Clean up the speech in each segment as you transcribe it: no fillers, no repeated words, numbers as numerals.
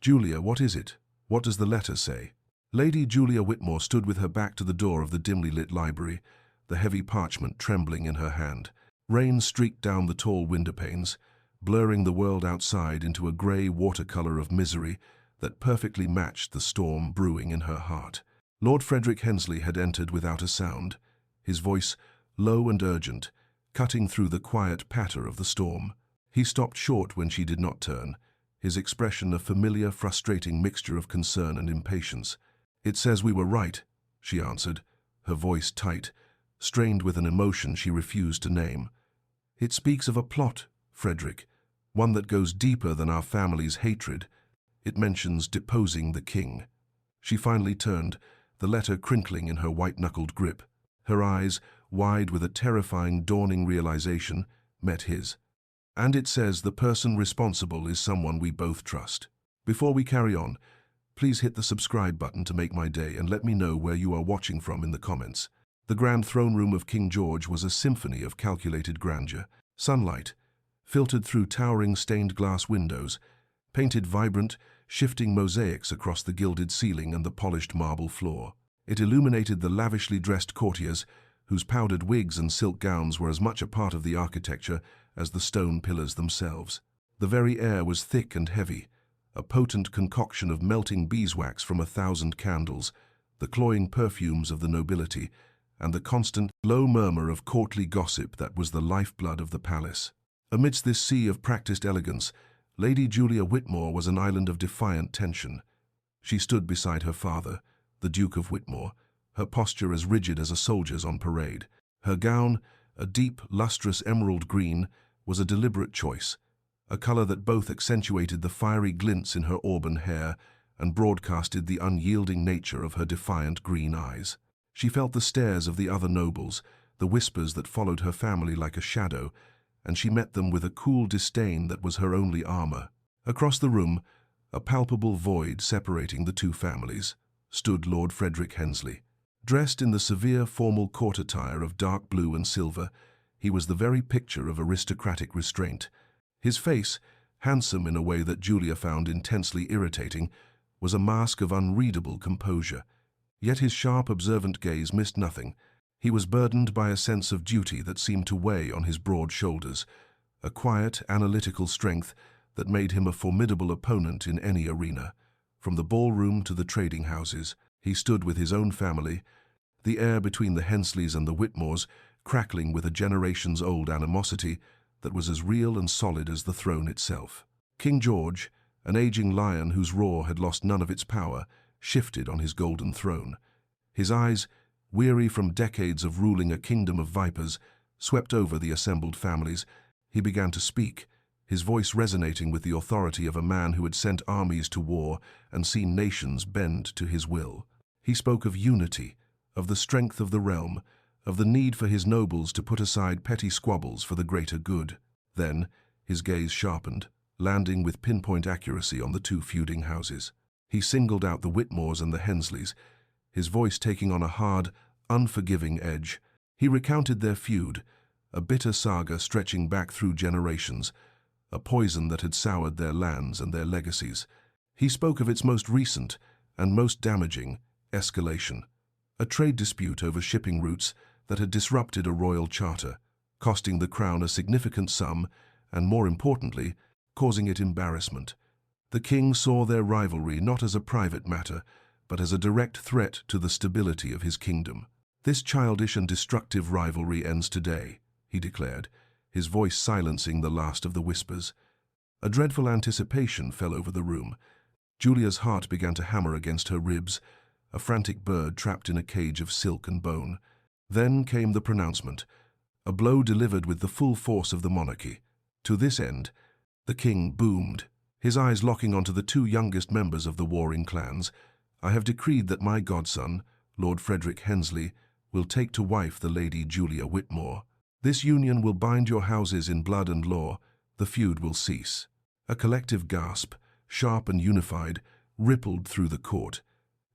"Julia, what is it? What does the letter say?" Lady Julia Whitmore stood with her back to the door of the dimly lit library, the heavy parchment trembling in her hand. Rain streaked down the tall windowpanes, blurring the world outside into a grey watercolor of misery that perfectly matched the storm brewing in her heart. Lord Frederick Hensley had entered without a sound, his voice low and urgent, cutting through the quiet patter of the storm. He stopped short when she did not turn, his expression a familiar, frustrating mixture of concern and impatience. "It says we were right," she answered, her voice tight, strained with an emotion she refused to name. "It speaks of a plot, Frederick, one that goes deeper than our family's hatred. It mentions deposing the king." She finally turned, the letter crinkling in her white-knuckled grip. Her eyes, wide with a terrifying, dawning realization, met his. "And it says the person responsible is someone we both trust." Before we carry on, please hit the subscribe button to make my day and let me know where you are watching from in the comments. The grand throne room of King George was a symphony of calculated grandeur. Sunlight, filtered through towering stained glass windows, painted vibrant, shifting mosaics across the gilded ceiling and the polished marble floor. It illuminated the lavishly dressed courtiers, whose powdered wigs and silk gowns were as much a part of the architecture as the stone pillars themselves. The very air was thick and heavy, a potent concoction of melting beeswax from 1,000 candles, the cloying perfumes of the nobility, and the constant, low murmur of courtly gossip that was the lifeblood of the palace. Amidst this sea of practiced elegance, Lady Julia Whitmore was an island of defiant tension. She stood beside her father, the Duke of Whitmore, her posture as rigid as a soldier's on parade. Her gown, a deep, lustrous emerald green, was a deliberate choice, a color that both accentuated the fiery glints in her auburn hair and broadcasted the unyielding nature of her defiant green eyes. She felt the stares of the other nobles, the whispers that followed her family like a shadow, and she met them with a cool disdain that was her only armor. Across the room, a palpable void separating the two families, stood Lord Frederick Hensley. Dressed in the severe formal court attire of dark blue and silver, he was the very picture of aristocratic restraint. His face, handsome in a way that Julia found intensely irritating, was a mask of unreadable composure. Yet his sharp, observant gaze missed nothing. He was burdened by a sense of duty that seemed to weigh on his broad shoulders, a quiet, analytical strength that made him a formidable opponent in any arena. From the ballroom to the trading houses, he stood with his own family, the air between the Hensleys and the Whitmores crackling with a generations-old animosity that was as real and solid as the throne itself. King George, an aging lion whose roar had lost none of its power, shifted on his golden throne. His eyes, weary from decades of ruling a kingdom of vipers, swept over the assembled families. He began to speak, his voice resonating with the authority of a man who had sent armies to war and seen nations bend to his will. He spoke of unity, of the strength of the realm, of the need for his nobles to put aside petty squabbles for the greater good. Then, his gaze sharpened, landing with pinpoint accuracy on the two feuding houses. He singled out the Whitmores and the Hensleys, his voice taking on a hard, unforgiving edge. He recounted their feud, a bitter saga stretching back through generations, a poison that had soured their lands and their legacies. He spoke of its most recent and most damaging escalation, a trade dispute over shipping routes that had disrupted a royal charter, costing the crown a significant sum and, more importantly, causing it embarrassment. The king saw their rivalry not as a private matter, but as a direct threat to the stability of his kingdom. "This childish and destructive rivalry ends today," he declared, his voice silencing the last of the whispers. A dreadful anticipation fell over the room. Julia's heart began to hammer against her ribs, a frantic bird trapped in a cage of silk and bone. Then came the pronouncement, a blow delivered with the full force of the monarchy. To this end, the king boomed, his eyes locking onto the two youngest members of the warring clans. "I have decreed that my godson, Lord Frederick Hensley, will take to wife the Lady Julia Whitmore. This union will bind your houses in blood and law. The feud will cease." A collective gasp, sharp and unified, rippled through the court.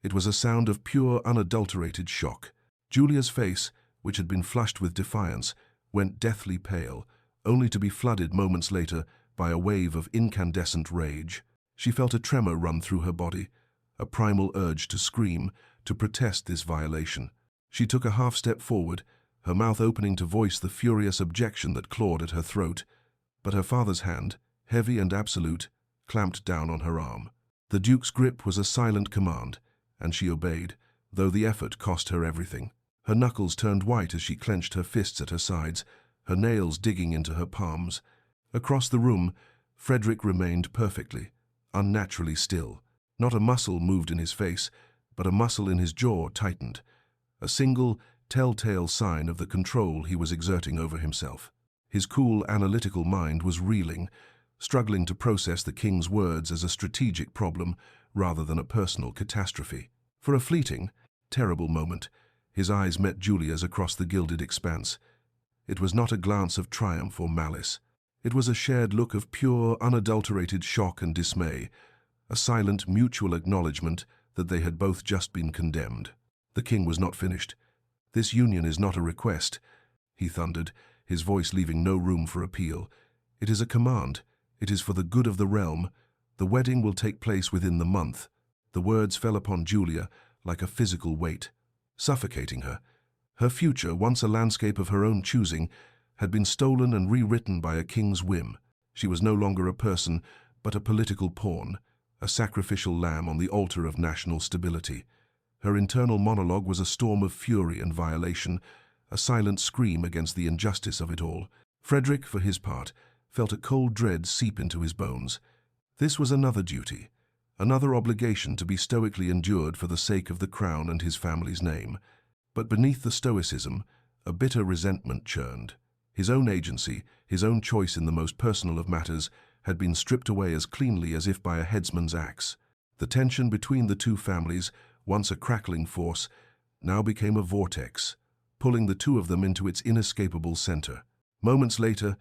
It was a sound of pure, unadulterated shock. Julia's face, which had been flushed with defiance, went deathly pale, only to be flooded moments later by a wave of incandescent rage. She felt a tremor run through her body, a primal urge to scream, to protest this violation. She took a half-step forward, her mouth opening to voice the furious objection that clawed at her throat. But her father's hand, heavy and absolute, clamped down on her arm. The Duke's grip was a silent command, and she obeyed, though the effort cost her everything. Her knuckles turned white as she clenched her fists at her sides, her nails digging into her palms. Across the room, Frederick remained perfectly, unnaturally still. Not a muscle moved in his face, but a muscle in his jaw tightened, a single, telltale sign of the control he was exerting over himself. His cool, analytical mind was reeling, struggling to process the king's words as a strategic problem rather than a personal catastrophe. For a fleeting, terrible moment, his eyes met Julia's across the gilded expanse. It was not a glance of triumph or malice. It was a shared look of pure, unadulterated shock and dismay, a silent, mutual acknowledgement that they had both just been condemned. The king was not finished. "This union is not a request," he thundered, his voice leaving no room for appeal. "It is a command. It is for the good of the realm. The wedding will take place within the month." The words fell upon Julia like a physical weight, suffocating her. Her future, once a landscape of her own choosing, had been stolen and rewritten by a king's whim. She was no longer a person, but a political pawn, a sacrificial lamb on the altar of national stability. Her internal monologue was a storm of fury and violation, a silent scream against the injustice of it all. Frederick, for his part, felt a cold dread seep into his bones. This was another duty, another obligation to be stoically endured for the sake of the crown and his family's name. But beneath the stoicism, a bitter resentment churned. His own agency, his own choice in the most personal of matters, had been stripped away as cleanly as if by a headsman's axe. The tension between the two families, once a crackling force, now became a vortex, pulling the two of them into its inescapable center. Moments later,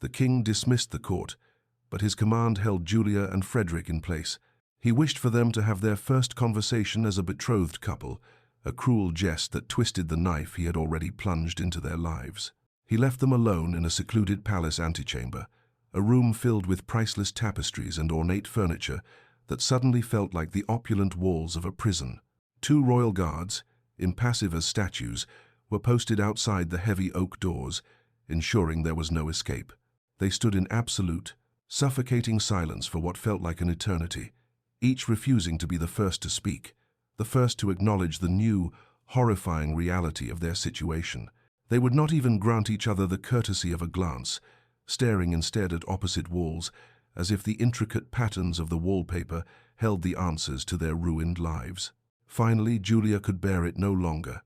the king dismissed the court, but his command held Julia and Frederick in place. He wished for them to have their first conversation as a betrothed couple, a cruel jest that twisted the knife he had already plunged into their lives. He left them alone in a secluded palace antechamber, a room filled with priceless tapestries and ornate furniture that suddenly felt like the opulent walls of a prison. Two royal guards, impassive as statues, were posted outside the heavy oak doors, ensuring there was no escape. They stood in absolute, suffocating silence for what felt like an eternity, each refusing to be the first to speak, the first to acknowledge the new, horrifying reality of their situation. They would not even grant each other the courtesy of a glance, staring instead at opposite walls, as if the intricate patterns of the wallpaper held the answers to their ruined lives. Finally, Julia could bear it no longer.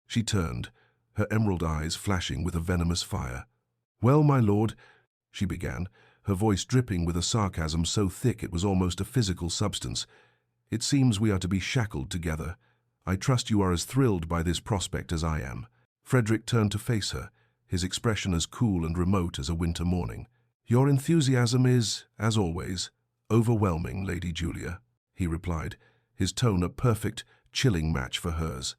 She turned, her emerald eyes flashing with a venomous fire. "Well, my lord," she began, her voice dripping with a sarcasm so thick it was almost a physical substance, "it seems we are to be shackled together. I trust you are as thrilled by this prospect as I am." Frederick turned to face her, his expression as cool and remote as a winter morning. "Your enthusiasm is, as always, overwhelming, Lady Julia," he replied, his tone a perfect, chilling match for hers.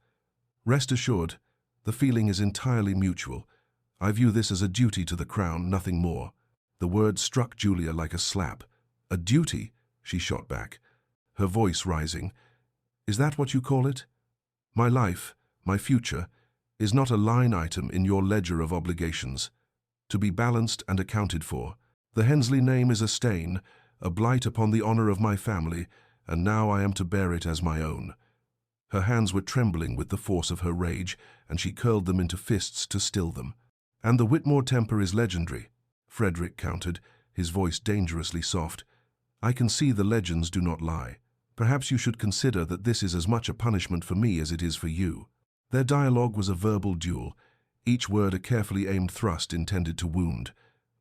"Rest assured, the feeling is entirely mutual. I view this as a duty to the crown, nothing more." The word struck Julia like a slap. "A duty?" she shot back, her voice rising. "Is that what you call it? My life, my future, is not a line item in your ledger of obligations, to be balanced and accounted for. The Hensley name is a stain, a blight upon the honor of my family, and now I am to bear it as my own." Her hands were trembling with the force of her rage, and she curled them into fists to still them. "And the Whitmore temper is legendary," Frederick countered, his voice dangerously soft. "I can see the legends do not lie. Perhaps you should consider that this is as much a punishment for me as it is for you." Their dialogue was a verbal duel, each word a carefully aimed thrust intended to wound.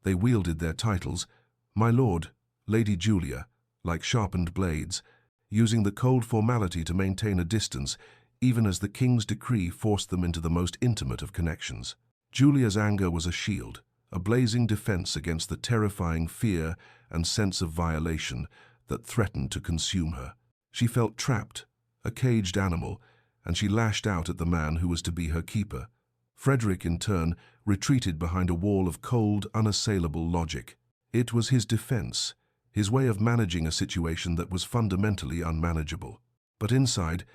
They wielded their titles, "My lord," "Lady Julia," like sharpened blades, using the cold formality to maintain a distance, even as the king's decree forced them into the most intimate of connections. Julia's anger was a shield, a blazing defense against the terrifying fear and sense of violation that threatened to consume her. She felt trapped, a caged animal, and she lashed out at the man who was to be her keeper. Frederick, in turn, retreated behind a wall of cold, unassailable logic. It was his defense, his way of managing a situation that was fundamentally unmanageable. But inside,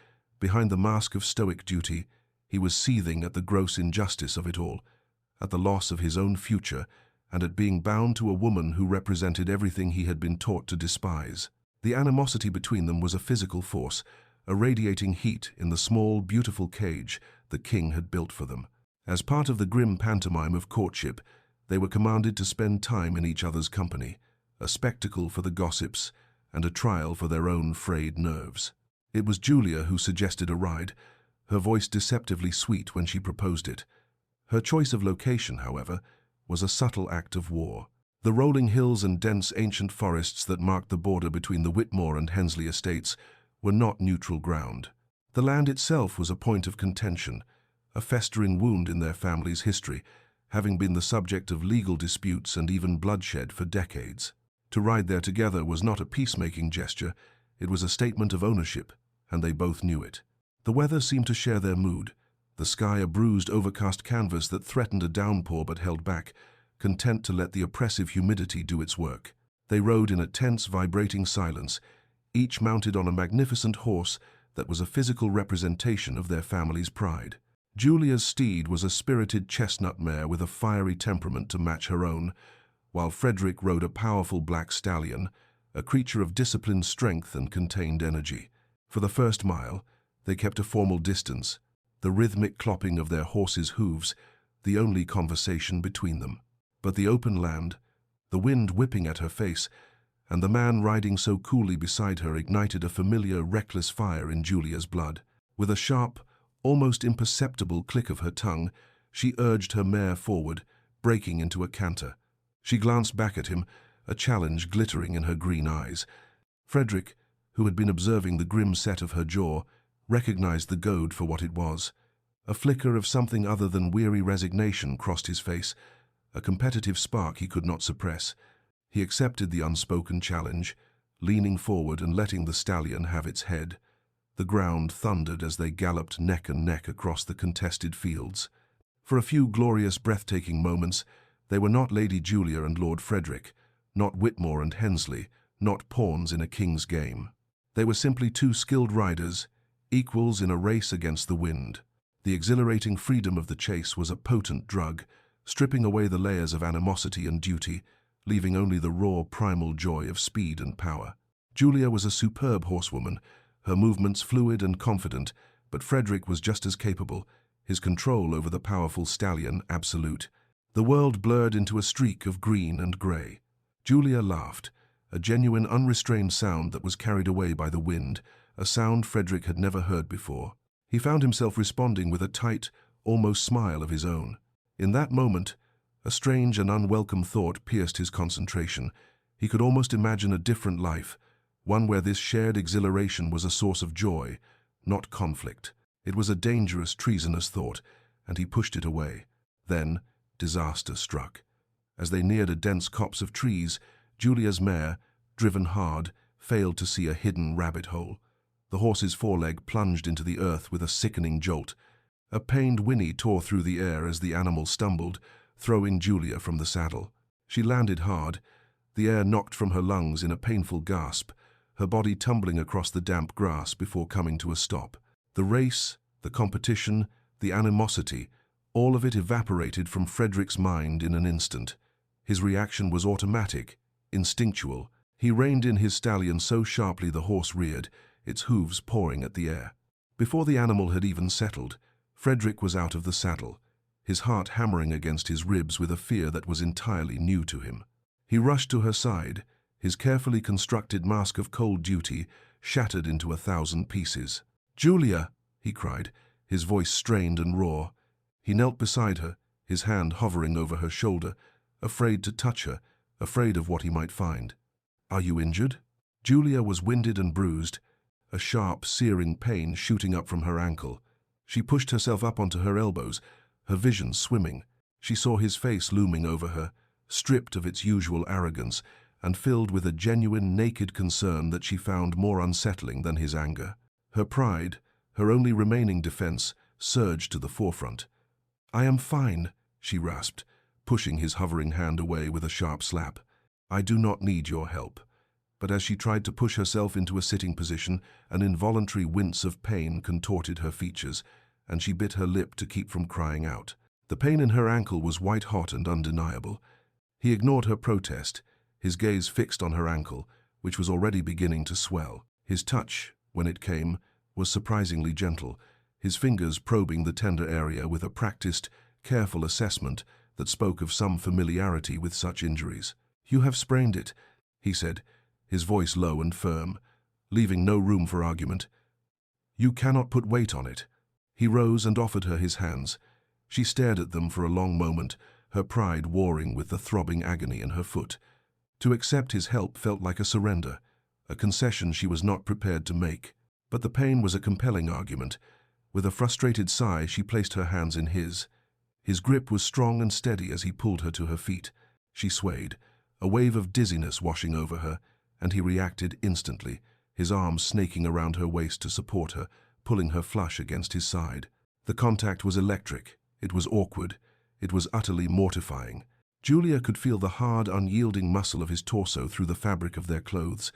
behind the mask of stoic duty, he was seething at the gross injustice of it all, at the loss of his own future, and at being bound to a woman who represented everything he had been taught to despise. The animosity between them was a physical force, a radiating heat in the small, beautiful cage the king had built for them. As part of the grim pantomime of courtship, they were commanded to spend time in each other's company, a spectacle for the gossips and a trial for their own frayed nerves. It was Julia who suggested a ride, her voice deceptively sweet when she proposed it. Her choice of location, however, was a subtle act of war. The rolling hills and dense ancient forests that marked the border between the Whitmore and Hensley estates were not neutral ground. The land itself was a point of contention, a festering wound in their family's history, having been the subject of legal disputes and even bloodshed for decades. To ride there together was not a peacemaking gesture, it was a statement of ownership, and they both knew it. The weather seemed to share their mood, the sky a bruised, overcast canvas that threatened a downpour but held back, content to let the oppressive humidity do its work. They rode in a tense, vibrating silence, each mounted on a magnificent horse that was a physical representation of their family's pride. Julia's steed was a spirited chestnut mare with a fiery temperament to match her own, while Frederick rode a powerful black stallion, a creature of disciplined strength and contained energy. For the first mile, they kept a formal distance, the rhythmic clopping of their horses' hooves, the only conversation between them. But the open land, the wind whipping at her face, and the man riding so coolly beside her ignited a familiar, reckless fire in Julia's blood. With a sharp, almost imperceptible click of her tongue, she urged her mare forward, breaking into a canter. She glanced back at him, a challenge glittering in her green eyes. Frederick, who had been observing the grim set of her jaw, recognized the goad for what it was. A flicker of something other than weary resignation crossed his face, a competitive spark he could not suppress. He accepted the unspoken challenge, leaning forward and letting the stallion have its head. The ground thundered as they galloped neck and neck across the contested fields. For a few glorious, breathtaking moments, they were not Lady Julia and Lord Frederick, not Whitmore and Hensley, not pawns in a king's game. They were simply two skilled riders, equals in a race against the wind. The exhilarating freedom of the chase was a potent drug, stripping away the layers of animosity and duty, leaving only the raw, primal joy of speed and power. Julia was a superb horsewoman, her movements fluid and confident, but Frederick was just as capable, his control over the powerful stallion absolute. The world blurred into a streak of green and grey. Julia laughed, a genuine unrestrained sound that was carried away by the wind, a sound Frederick had never heard before. He found himself responding with a tight, almost smile of his own. In that moment, a strange and unwelcome thought pierced his concentration. He could almost imagine a different life, one where this shared exhilaration was a source of joy, not conflict. It was a dangerous, treasonous thought, and he pushed it away. Then, disaster struck. As they neared a dense copse of trees, Julia's mare, driven hard, failed to see a hidden rabbit hole. The horse's foreleg plunged into the earth with a sickening jolt. A pained whinny tore through the air as the animal stumbled, throwing Julia from the saddle. She landed hard, the air knocked from her lungs in a painful gasp, her body tumbling across the damp grass before coming to a stop. The race, the competition, the animosity, all of it evaporated from Frederick's mind in an instant. His reaction was automatic, instinctual. He reined in his stallion so sharply the horse reared, its hooves pawing at the air. Before the animal had even settled, Frederick was out of the saddle, his heart hammering against his ribs with a fear that was entirely new to him. He rushed to her side, his carefully constructed mask of cold duty shattered into 1,000 pieces. "Julia!" he cried, his voice strained and raw. He knelt beside her, his hand hovering over her shoulder, afraid to touch her, afraid of what he might find. "Are you injured?" Julia was winded and bruised, a sharp, searing pain shooting up from her ankle. She pushed herself up onto her elbows, her vision swimming. She saw his face looming over her, stripped of its usual arrogance, and filled with a genuine, naked concern that she found more unsettling than his anger. Her pride, her only remaining defense, surged to the forefront. "I am fine," she rasped, pushing his hovering hand away with a sharp slap. "I do not need your help." But as she tried to push herself into a sitting position, an involuntary wince of pain contorted her features, and she bit her lip to keep from crying out. The pain in her ankle was white-hot and undeniable. He ignored her protest, his gaze fixed on her ankle, which was already beginning to swell. His touch, when it came, was surprisingly gentle, his fingers probing the tender area with a practiced, careful assessment that spoke of some familiarity with such injuries. "You have sprained it," he said, his voice low and firm, leaving no room for argument. "You cannot put weight on it." He rose and offered her his hands. She stared at them for a long moment, her pride warring with the throbbing agony in her foot. To accept his help felt like a surrender, a concession she was not prepared to make. But the pain was a compelling argument. With a frustrated sigh, she placed her hands in his. His grip was strong and steady as he pulled her to her feet. She swayed, a wave of dizziness washing over her, and he reacted instantly, his arms snaking around her waist to support her, pulling her flush against his side. The contact was electric. It was awkward. It was utterly mortifying. Julia could feel the hard, unyielding muscle of his torso through the fabric of their clothes,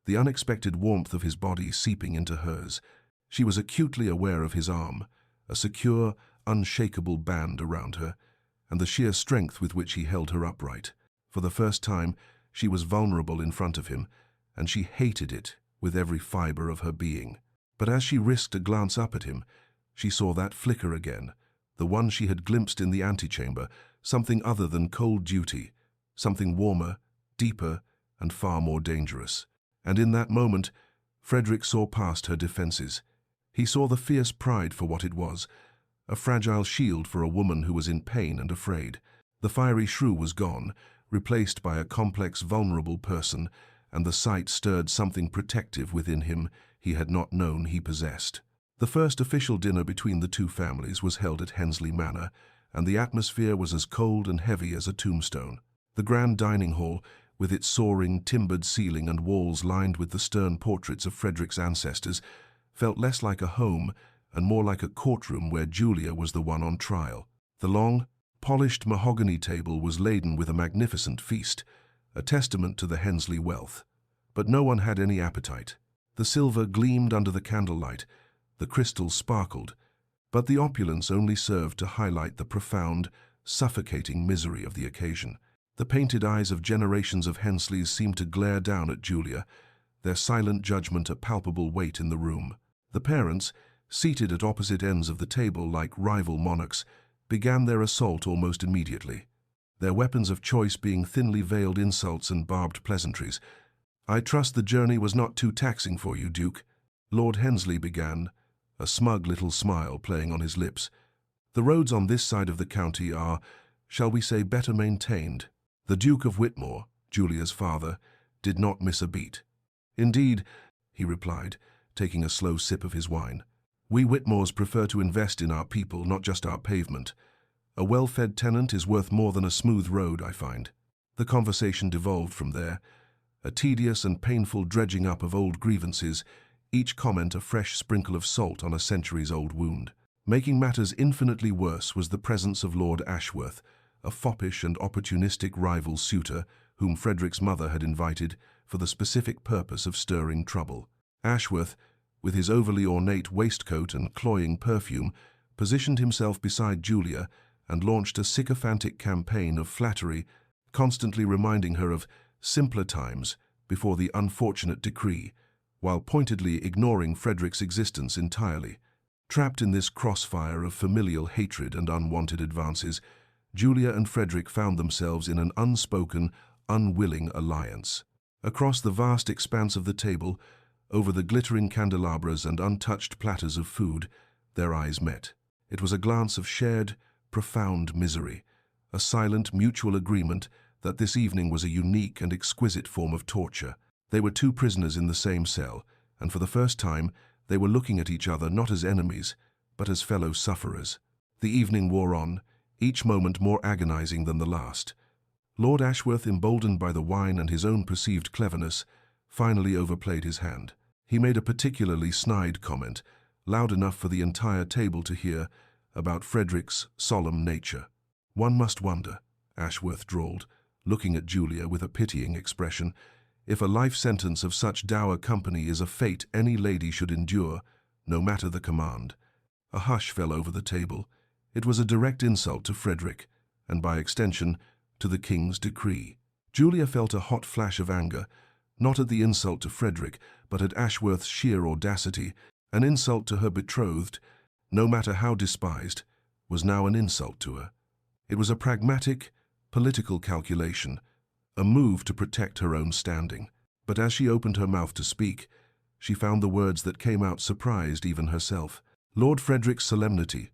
the unexpected warmth of his body seeping into hers. She was acutely aware of his arm, a secure, unshakable band around her, and the sheer strength with which he held her upright. For the first time, she was vulnerable in front of him, and she hated it with every fiber of her being. But as she risked a glance up at him, she saw that flicker again, the one she had glimpsed in the antechamber, something other than cold duty, something warmer, deeper, and far more dangerous. And in that moment, Frederick saw past her defenses. He saw the fierce pride for what it was, a fragile shield for a woman who was in pain and afraid. The fiery shrew was gone, replaced by a complex, vulnerable person, and the sight stirred something protective within him he had not known he possessed. The first official dinner between the two families was held at Hensley Manor, and the atmosphere was as cold and heavy as a tombstone. The grand dining hall, with its soaring, timbered ceiling and walls lined with the stern portraits of Frederick's ancestors, felt less like a home and more like a courtroom where Julia was the one on trial. The long, polished mahogany table was laden with a magnificent feast, a testament to the Hensley wealth. But no one had any appetite. The silver gleamed under the candlelight, the crystals sparkled, but the opulence only served to highlight the profound, suffocating misery of the occasion. The painted eyes of generations of Hensleys seemed to glare down at Julia, their silent judgment a palpable weight in the room. The parents, seated at opposite ends of the table like rival monarchs, began their assault almost immediately, their weapons of choice being thinly veiled insults and barbed pleasantries. "I trust the journey was not too taxing for you, Duke," Lord Hensley began, a smug little smile playing on his lips. "The roads on this side of the county are, shall we say, better maintained." The Duke of Whitmore, Julia's father, did not miss a beat. "Indeed," he replied, taking a slow sip of his wine, "we Whitmores prefer to invest in our people, not just our pavement. A well-fed tenant is worth more than a smooth road, I find." The conversation devolved from there, a tedious and painful dredging up of old grievances, each comment a fresh sprinkle of salt on a centuries-old wound. Making matters infinitely worse was the presence of Lord Ashworth, a foppish and opportunistic rival suitor whom Frederick's mother had invited for the specific purpose of stirring trouble. Ashworth, with his overly ornate waistcoat and cloying perfume, positioned himself beside Julia and launched a sycophantic campaign of flattery, constantly reminding her of simpler times before the unfortunate decree, while pointedly ignoring Frederick's existence entirely. Trapped in this crossfire of familial hatred and unwanted advances, Julia and Frederick found themselves in an unspoken, unwilling alliance. Across the vast expanse of the table, over the glittering candelabras and untouched platters of food, their eyes met. It was a glance of shared, profound misery, a silent, mutual agreement that this evening was a unique and exquisite form of torture. They were two prisoners in the same cell, and for the first time, they were looking at each other not as enemies, but as fellow sufferers. The evening wore on, each moment more agonizing than the last. Lord Ashworth, emboldened by the wine and his own perceived cleverness, finally overplayed his hand. He made a particularly snide comment, loud enough for the entire table to hear, about Frederick's solemn nature. "One must wonder," Ashworth drawled, looking at Julia with a pitying expression, If a life sentence of such dour company is a fate any lady should endure, no matter the command. A hush fell over the table. It was a direct insult to Frederick, and by extension, to the king's decree. Julia felt a hot flash of anger, not at the insult to Frederick, but at Ashworth's sheer audacity. An insult to her betrothed, no matter how despised, was now an insult to her. It was a pragmatic, political calculation, a move to protect her own standing. But as she opened her mouth to speak, she found the words that came out surprised even herself. "Lord Frederick's solemnity.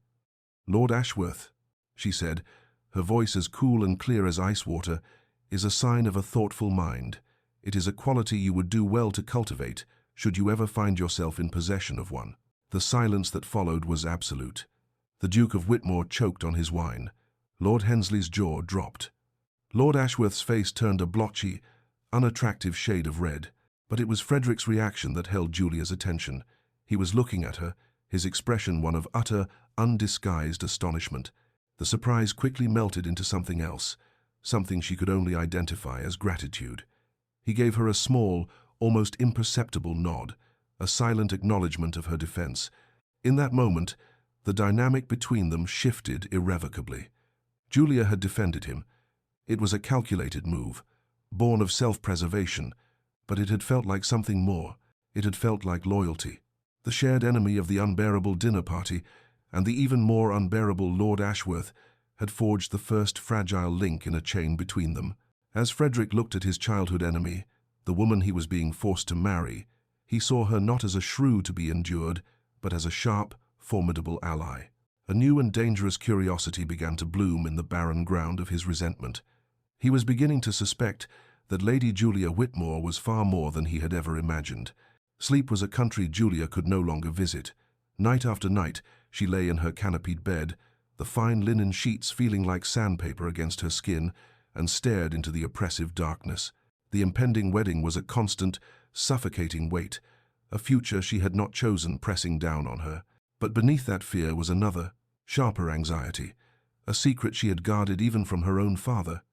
Lord Ashworth," she said, her voice as cool and clear as ice water, "is a sign of a thoughtful mind. It is a quality you would do well to cultivate, should you ever find yourself in possession of one." The silence that followed was absolute. The Duke of Whitmore choked on his wine. Lord Hensley's jaw dropped. Lord Ashworth's face turned a blotchy, unattractive shade of red, but it was Frederick's reaction that held Julia's attention. He was looking at her, his expression one of utter, undisguised astonishment. The surprise quickly melted into something else, something she could only identify as gratitude. He gave her a small, almost imperceptible nod, a silent acknowledgement of her defense. In that moment, the dynamic between them shifted irrevocably. Julia had defended him. It was a calculated move, born of self-preservation, but it had felt like something more. It had felt like loyalty. The shared enemy of the unbearable dinner party and the even more unbearable Lord Ashworth had forged the first fragile link in a chain between them. As Frederick looked at his childhood enemy, the woman he was being forced to marry, he saw her not as a shrew to be endured, but as a sharp, formidable ally. A new and dangerous curiosity began to bloom in the barren ground of his resentment. He was beginning to suspect that Lady Julia Whitmore was far more than he had ever imagined. Sleep was a country Julia could no longer visit. Night after night, she lay in her canopied bed, the fine linen sheets feeling like sandpaper against her skin, and stared into the oppressive darkness. The impending wedding was a constant, suffocating weight, a future she had not chosen pressing down on her. But beneath that fear was another, sharper anxiety, a secret she had guarded even from her own father.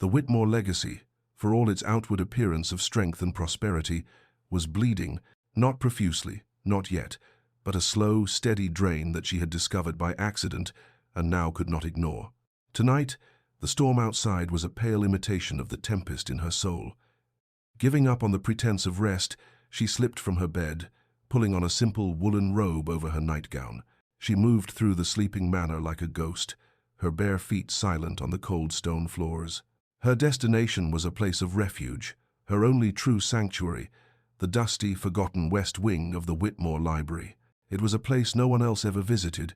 The Whitmore legacy, for all its outward appearance of strength and prosperity, was bleeding, not profusely, not yet, but a slow, steady drain that she had discovered by accident and now could not ignore. Tonight, the storm outside was a pale imitation of the tempest in her soul. Giving up on the pretense of rest, she slipped from her bed, pulling on a simple woolen robe over her nightgown. She moved through the sleeping manor like a ghost, her bare feet silent on the cold stone floors. Her destination was a place of refuge, her only true sanctuary, the dusty, forgotten west wing of the Whitmore Library. It was a place no one else ever visited,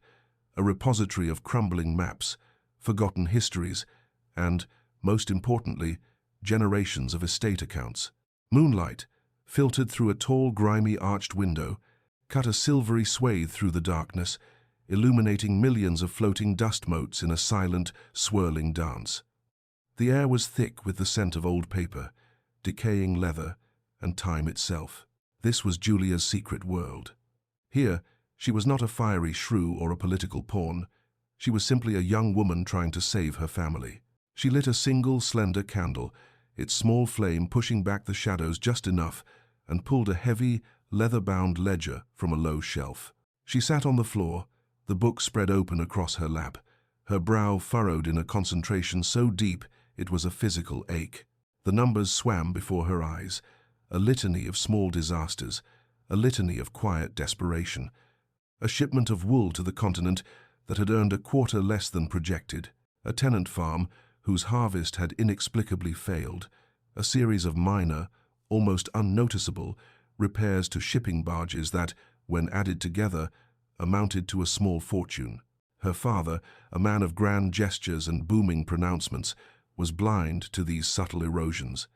a repository of crumbling maps, forgotten histories, and, most importantly, generations of estate accounts. Moonlight, filtered through a tall, grimy, arched window, cut a silvery swathe through the darkness, illuminating millions of floating dust motes in a silent, swirling dance. The air was thick with the scent of old paper, decaying leather, and time itself. This was Julia's secret world. Here, she was not a fiery shrew or a political pawn. She was simply a young woman trying to save her family. She lit a single, slender candle, its small flame pushing back the shadows just enough, and pulled a heavy, leather-bound ledger from a low shelf. She sat on the floor, the book spread open across her lap, her brow furrowed in a concentration so deep it was a physical ache. The numbers swam before her eyes, a litany of small disasters, a litany of quiet desperation. A shipment of wool to the continent that had earned a quarter less than projected, a tenant farm whose harvest had inexplicably failed, a series of minor, almost unnoticeable, repairs to shipping barges that, when added together, amounted to a small fortune. Her father, a man of grand gestures and booming pronouncements, was blind to these subtle erosions.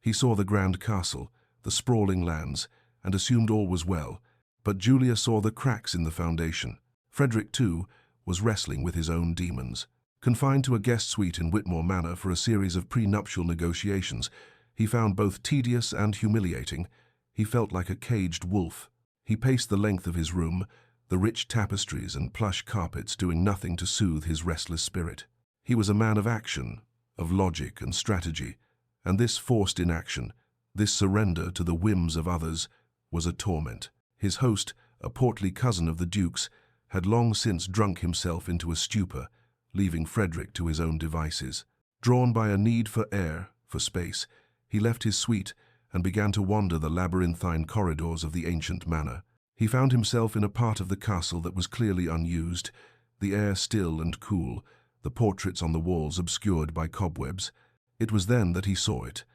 He saw the grand castle, the sprawling lands, and assumed all was well, but Julia saw the cracks in the foundation. Frederick, too, was wrestling with his own demons. Confined to a guest suite in Whitmore Manor for a series of prenuptial negotiations, he found both tedious and humiliating. He felt like a caged wolf. He paced the length of his room, the rich tapestries and plush carpets doing nothing to soothe his restless spirit. He was a man of action, of logic and strategy, and this forced inaction, This surrender to the whims of others was a torment. His host, a portly cousin of the Duke's, had long since drunk himself into a stupor, leaving Frederick to his own devices. Drawn by a need for air, for space, he left his suite and began to wander the labyrinthine corridors of the ancient manor. He found himself in a part of the castle that was clearly unused, the air still and cool, the portraits on the walls obscured by cobwebs. It was then that he saw it,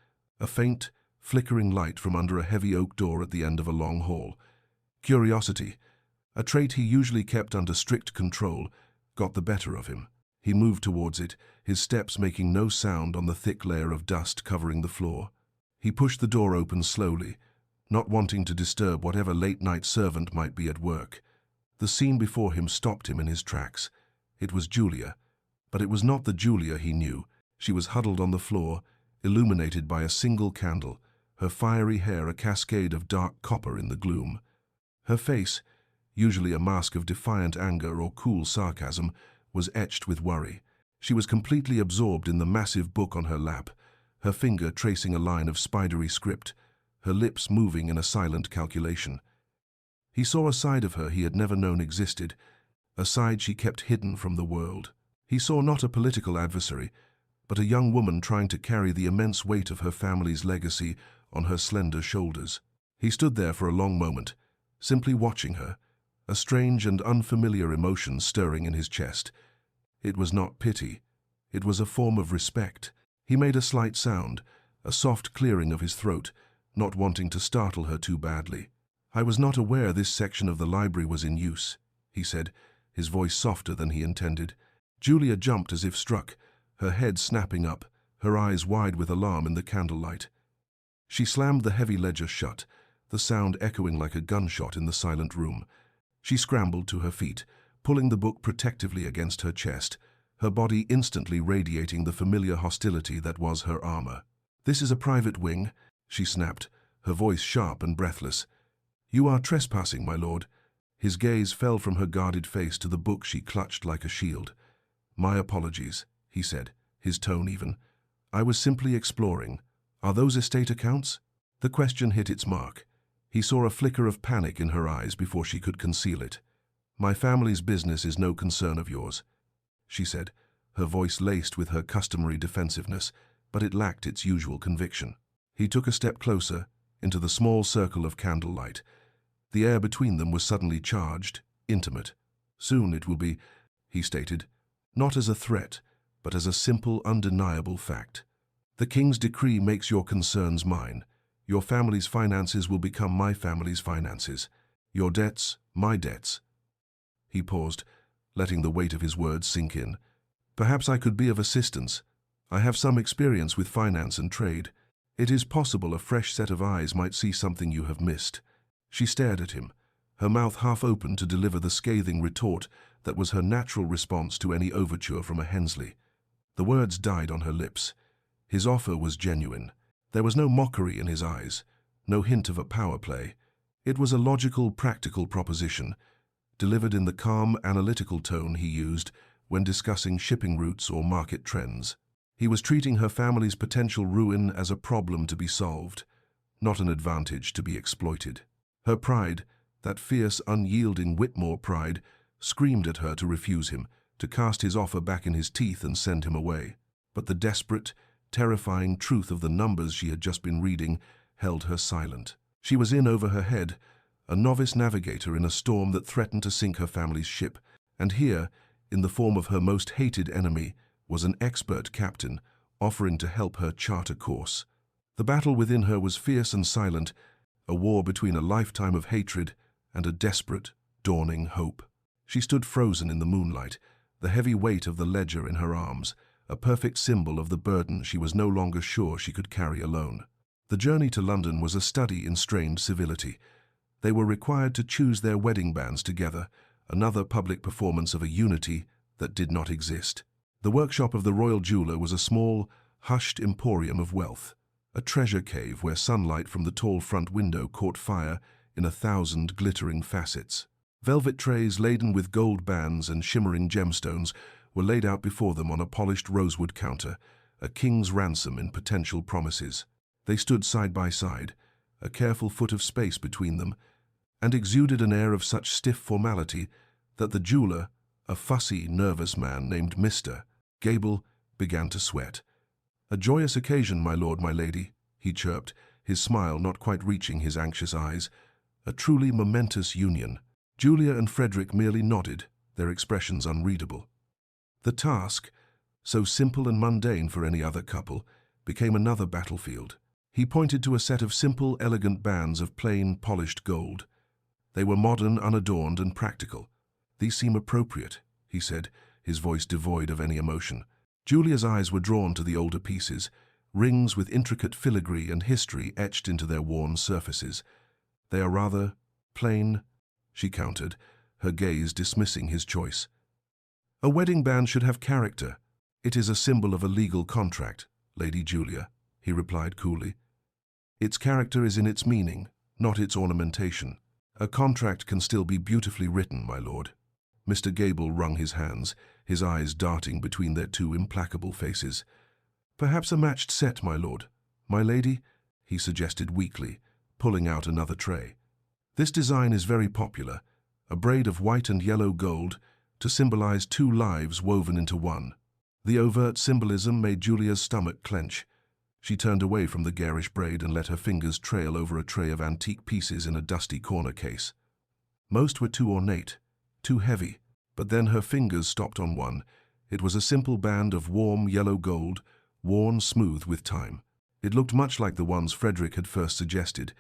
a faint, flickering light from under a heavy oak door at the end of a long hall. Curiosity, a trait he usually kept under strict control, got the better of him. He moved towards it, his steps making no sound on the thick layer of dust covering the floor. He pushed the door open slowly, not wanting to disturb whatever late-night servant might be at work. The scene before him stopped him in his tracks. It was Julia, but it was not the Julia he knew. She was huddled on the floor, illuminated by a single candle, her fiery hair a cascade of dark copper in the gloom. Her face, usually a mask of defiant anger or cool sarcasm, was etched with worry. She was completely absorbed in the massive book on her lap, her finger tracing a line of spidery script, her lips moving in a silent calculation. He saw a side of her he had never known existed, a side she kept hidden from the world. He saw not a political adversary, but a young woman trying to carry the immense weight of her family's legacy on her slender shoulders. He stood there for a long moment, simply watching her, a strange and unfamiliar emotion stirring in his chest. It was not pity. It was a form of respect. He made a slight sound, a soft clearing of his throat, not wanting to startle her too badly. "I was not aware this section of the library was in use," he said, his voice softer than he intended. Julia jumped as if struck, her head snapping up, her eyes wide with alarm in the candlelight. She slammed the heavy ledger shut, the sound echoing like a gunshot in the silent room. She scrambled to her feet, pulling the book protectively against her chest, her body instantly radiating the familiar hostility that was her armor. "This is a private wing," she snapped, her voice sharp and breathless. "You are trespassing, my lord." His gaze fell from her guarded face to the book she clutched like a shield. "My apologies," he said, his tone even. "I was simply exploring. Are those estate accounts?" The question hit its mark. He saw a flicker of panic in her eyes before she could conceal it. "My family's business is no concern of yours," she said, her voice laced with her customary defensiveness, but it lacked its usual conviction. He took a step closer, into the small circle of candlelight. The air between them was suddenly charged, intimate. "Soon it will be," he stated, not as a threat, but as a simple, undeniable fact. "The king's decree makes your concerns mine. Your family's finances will become my family's finances. Your debts, my debts." He paused, letting the weight of his words sink in. "Perhaps I could be of assistance. I have some experience with finance and trade. It is possible a fresh set of eyes might see something you have missed." She stared at him, her mouth half open to deliver the scathing retort that was her natural response to any overture from a Hensley. The words died on her lips. His offer was genuine. There was no mockery in his eyes, no hint of a power play. It was a logical, practical proposition, delivered in the calm, analytical tone he used when discussing shipping routes or market trends. He was treating her family's potential ruin as a problem to be solved, not an advantage to be exploited. Her pride, that fierce, unyielding Whitmore pride, screamed at her to refuse him, to cast his offer back in his teeth and send him away. But the desperate, terrifying truth of the numbers she had just been reading held her silent. She was in over her head, a novice navigator in a storm that threatened to sink her family's ship, and here, in the form of her most hated enemy, was an expert captain offering to help her chart a course. The battle within her was fierce and silent, a war between a lifetime of hatred and a desperate, dawning hope. She stood frozen in the moonlight, the heavy weight of the ledger in her arms, a perfect symbol of the burden she was no longer sure she could carry alone. The journey to London was a study in strained civility. They were required to choose their wedding bands together, another public performance of a unity that did not exist. The workshop of the royal jeweler was a small, hushed emporium of wealth, a treasure cave where sunlight from the tall front window caught fire in 1,000 glittering facets. Velvet trays laden with gold bands and shimmering gemstones were laid out before them on a polished rosewood counter, a king's ransom in potential promises. They stood side by side, a careful foot of space between them, and exuded an air of such stiff formality that the jeweler, a fussy, nervous man named Mr. Gable, began to sweat. "A joyous occasion, my lord, my lady," he chirped, his smile not quite reaching his anxious eyes. "A truly momentous union." Julia and Frederick merely nodded, their expressions unreadable. The task, so simple and mundane for any other couple, became another battlefield. He pointed to a set of simple, elegant bands of plain, polished gold. They were modern, unadorned, and practical. "These seem appropriate," he said, his voice devoid of any emotion. Julia's eyes were drawn to the older pieces, rings with intricate filigree and history etched into their worn surfaces. "They are rather plain," she countered, her gaze dismissing his choice. "A wedding band should have character. It is a symbol of a legal contract, Lady Julia," he replied coolly. "Its character is in its meaning, not its ornamentation. A contract can still be beautifully written, my lord." Mr. Gable wrung his hands, his eyes darting between their two implacable faces. "Perhaps a matched set, my lord. My lady," he suggested weakly, pulling out another tray. "This design is very popular, a braid of white and yellow gold to symbolize two lives woven into one." The overt symbolism made Julia's stomach clench. She turned away from the garish braid and let her fingers trail over a tray of antique pieces in a dusty corner case. Most were too ornate, too heavy, but then her fingers stopped on one. It was a simple band of warm yellow gold, worn smooth with time. It looked much like the ones Frederick had first suggested,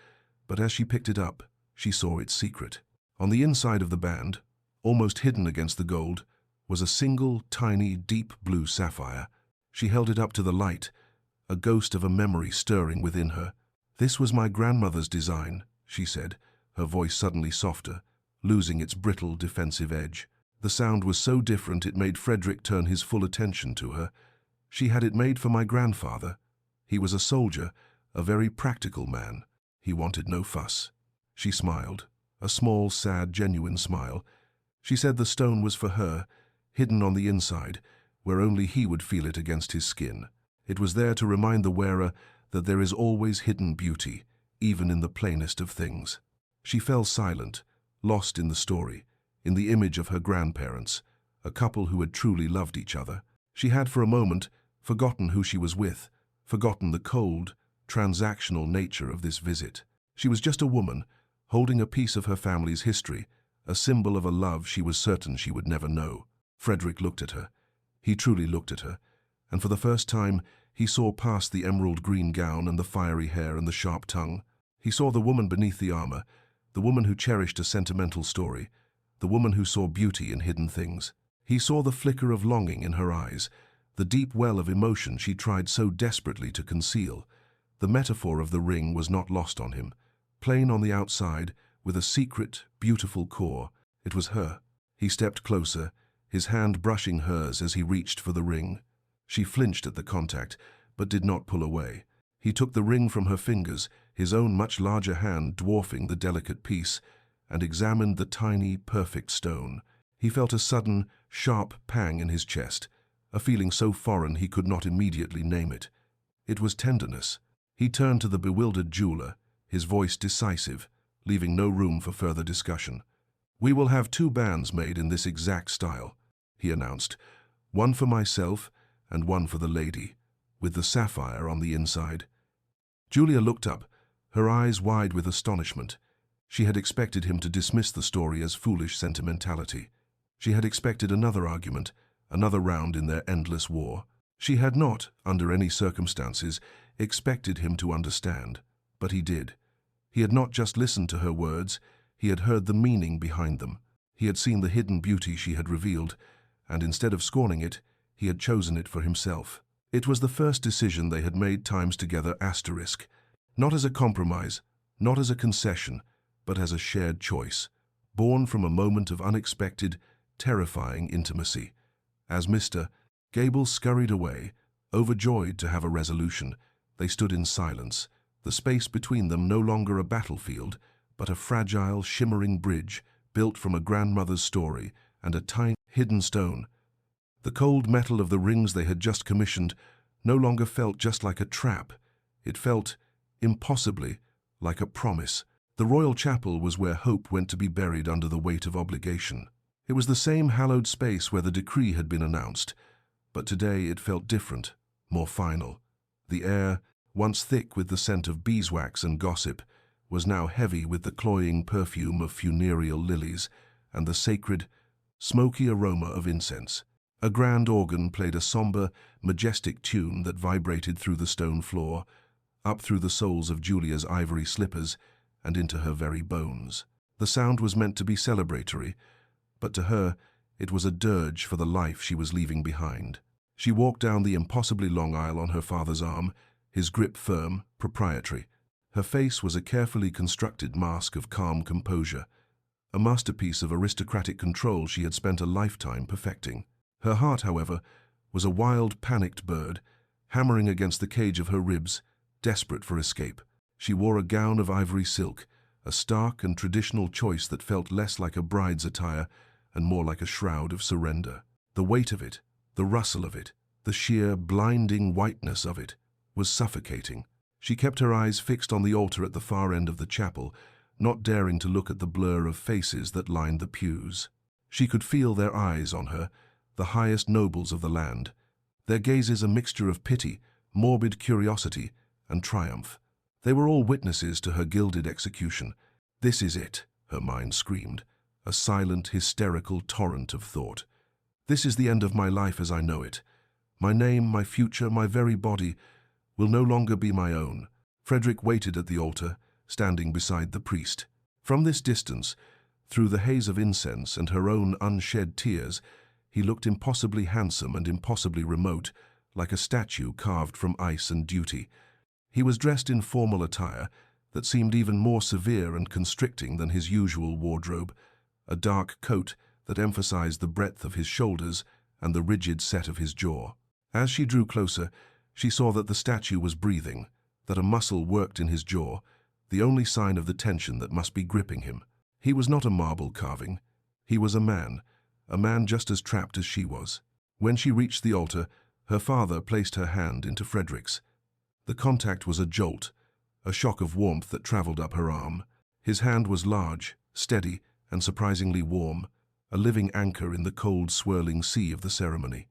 but as she picked it up, she saw its secret. On the inside of the band, almost hidden against the gold, was a single, tiny, deep blue sapphire. She held it up to the light, a ghost of a memory stirring within her. "This was my grandmother's design," she said, her voice suddenly softer, losing its brittle, defensive edge. The sound was so different it made Frederick turn his full attention to her. "She had it made for my grandfather. He was a soldier, a very practical man. He wanted no fuss." She smiled, a small, sad, genuine smile. She said the stone was for her, hidden on the inside, where only he would feel it against his skin. It was there to remind the wearer that there is always hidden beauty, even in the plainest of things. She fell silent, lost in the story, in the image of her grandparents, a couple who had truly loved each other. She had for a moment forgotten who she was with, forgotten the cold, transactional nature of this visit. She was just a woman, holding a piece of her family's history, a symbol of a love she was certain she would never know. Frederick looked at her. He truly looked at her, and for the first time he saw past the emerald green gown and the fiery hair and the sharp tongue. He saw the woman beneath the armor, the woman who cherished a sentimental story, the woman who saw beauty in hidden things. He saw the flicker of longing in her eyes, the deep well of emotion she tried so desperately to conceal. The metaphor of the ring was not lost on him. Plain on the outside, with a secret, beautiful core, it was her. He stepped closer, his hand brushing hers as he reached for the ring. She flinched at the contact, but did not pull away. He took the ring from her fingers, his own much larger hand dwarfing the delicate piece, and examined the tiny, perfect stone. He felt a sudden, sharp pang in his chest, a feeling so foreign he could not immediately name it. It was tenderness. He turned to the bewildered jeweler, his voice decisive, leaving no room for further discussion. "We will have 2 bands made in this exact style," he announced, "one for myself and one for the lady, with the sapphire on the inside." Julia looked up, her eyes wide with astonishment. She had expected him to dismiss the story as foolish sentimentality. She had expected another argument, another round in their endless war. She had not, under any circumstances, expected him to understand, but he did. He had not just listened to her words, he had heard the meaning behind them. He had seen the hidden beauty she had revealed, and instead of scorning it, he had chosen it for himself. It was the first decision they had made times together asterisk, not as a compromise, not as a concession, but as a shared choice, born from a moment of unexpected, terrifying intimacy. As Mr. Gable scurried away, overjoyed to have a resolution, they stood in silence, the space between them no longer a battlefield, but a fragile, shimmering bridge built from a grandmother's story and a tiny, hidden stone. The cold metal of the rings they had just commissioned no longer felt just like a trap. It felt impossibly, like a promise. The royal chapel was where hope went to be buried under the weight of obligation. It was the same hallowed space where the decree had been announced, but today it felt different, more final. The air, once thick with the scent of beeswax and gossip, was now heavy with the cloying perfume of funereal lilies and the sacred, smoky aroma of incense. A grand organ played a somber, majestic tune that vibrated through the stone floor, up through the soles of Julia's ivory slippers and into her very bones. The sound was meant to be celebratory, but to her it was a dirge for the life she was leaving behind. She walked down the impossibly long aisle on her father's arm, his grip firm, proprietary. Her face was a carefully constructed mask of calm composure, a masterpiece of aristocratic control she had spent a lifetime perfecting. Her heart, however, was a wild, panicked bird, hammering against the cage of her ribs, desperate for escape. She wore a gown of ivory silk, a stark and traditional choice that felt less like a bride's attire and more like a shroud of surrender. The weight of it, the rustle of it, the sheer, blinding whiteness of it, was suffocating. She kept her eyes fixed on the altar at the far end of the chapel, not daring to look at the blur of faces that lined the pews. She could feel their eyes on her, the highest nobles of the land, their gazes a mixture of pity, morbid curiosity, and triumph. They were all witnesses to her gilded execution. This is it, her mind screamed, a silent, hysterical torrent of thought. This is the end of my life as I know it. My name, my future, my very body will no longer be my own. Frederick waited at the altar, standing beside the priest. From this distance, through the haze of incense and her own unshed tears, he looked impossibly handsome and impossibly remote, like a statue carved from ice and duty. He was dressed in formal attire that seemed even more severe and constricting than his usual wardrobe, a dark coat that emphasized the breadth of his shoulders and the rigid set of his jaw. As she drew closer, she saw that the statue was breathing, that a muscle worked in his jaw, the only sign of the tension that must be gripping him. He was not a marble carving. He was a man just as trapped as she was. When she reached the altar, her father placed her hand into Frederick's. The contact was a jolt, a shock of warmth that traveled up her arm. His hand was large, steady, and surprisingly warm, a living anchor in the cold, swirling sea of the ceremony.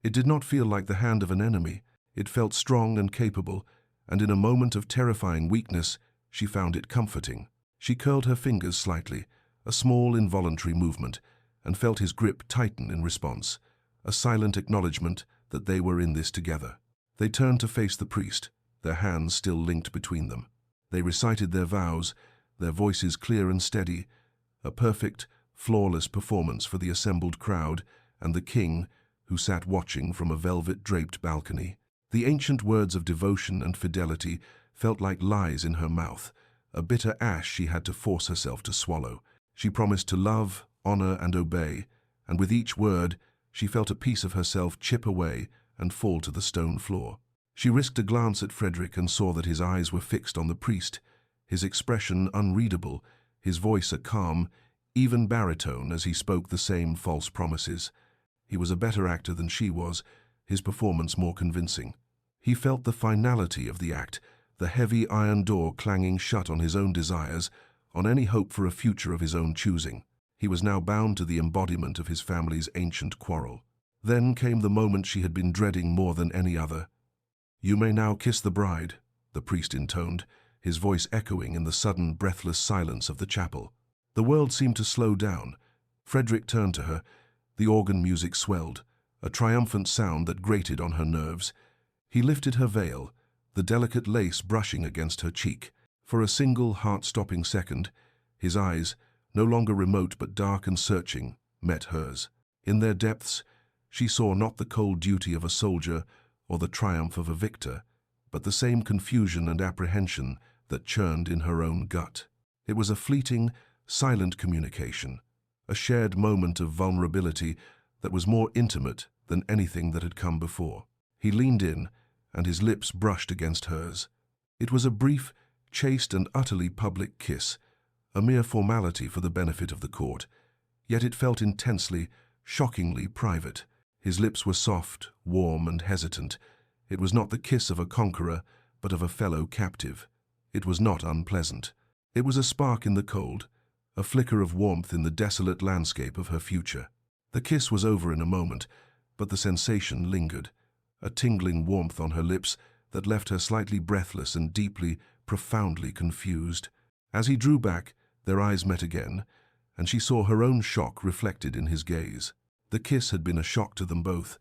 It did not feel like the hand of an enemy. It felt strong and capable, and in a moment of terrifying weakness, she found it comforting. She curled her fingers slightly, a small involuntary movement, and felt his grip tighten in response, a silent acknowledgement that they were in this together. They turned to face the priest, their hands still linked between them. They recited their vows, their voices clear and steady, a perfect, flawless performance for the assembled crowd and the king, who sat watching from a velvet-draped balcony. The ancient words of devotion and fidelity felt like lies in her mouth, a bitter ash she had to force herself to swallow. She promised to love, honor, and obey, and with each word, she felt a piece of herself chip away and fall to the stone floor. She risked a glance at Frederick and saw that his eyes were fixed on the priest, his expression unreadable, his voice a calm, even baritone as he spoke the same false promises. He was a better actor than she was, his performance more convincing. He felt the finality of the act, the heavy iron door clanging shut on his own desires, on any hope for a future of his own choosing. He was now bound to the embodiment of his family's ancient quarrel. Then came the moment she had been dreading more than any other. "You may now kiss the bride," the priest intoned, his voice echoing in the sudden, breathless silence of the chapel. The world seemed to slow down. Frederick turned to her. The organ music swelled, a triumphant sound that grated on her nerves. He lifted her veil, the delicate lace brushing against her cheek. For a single, heart-stopping second, his eyes, no longer remote but dark and searching, met hers. In their depths, she saw not the cold duty of a soldier or the triumph of a victor, but the same confusion and apprehension that churned in her own gut. It was a fleeting, silent communication, a shared moment of vulnerability that was more intimate than anything that had come before. He leaned in, and his lips brushed against hers. It was a brief, chaste and utterly public kiss, a mere formality for the benefit of the court, yet it felt intensely, shockingly private. His lips were soft, warm, and hesitant. It was not the kiss of a conqueror, but of a fellow captive. It was not unpleasant. It was a spark in the cold, a flicker of warmth in the desolate landscape of her future. The kiss was over in a moment, but the sensation lingered, a tingling warmth on her lips that left her slightly breathless and deeply, profoundly confused. As he drew back, their eyes met again, and she saw her own shock reflected in his gaze. The kiss had been a shock to them both,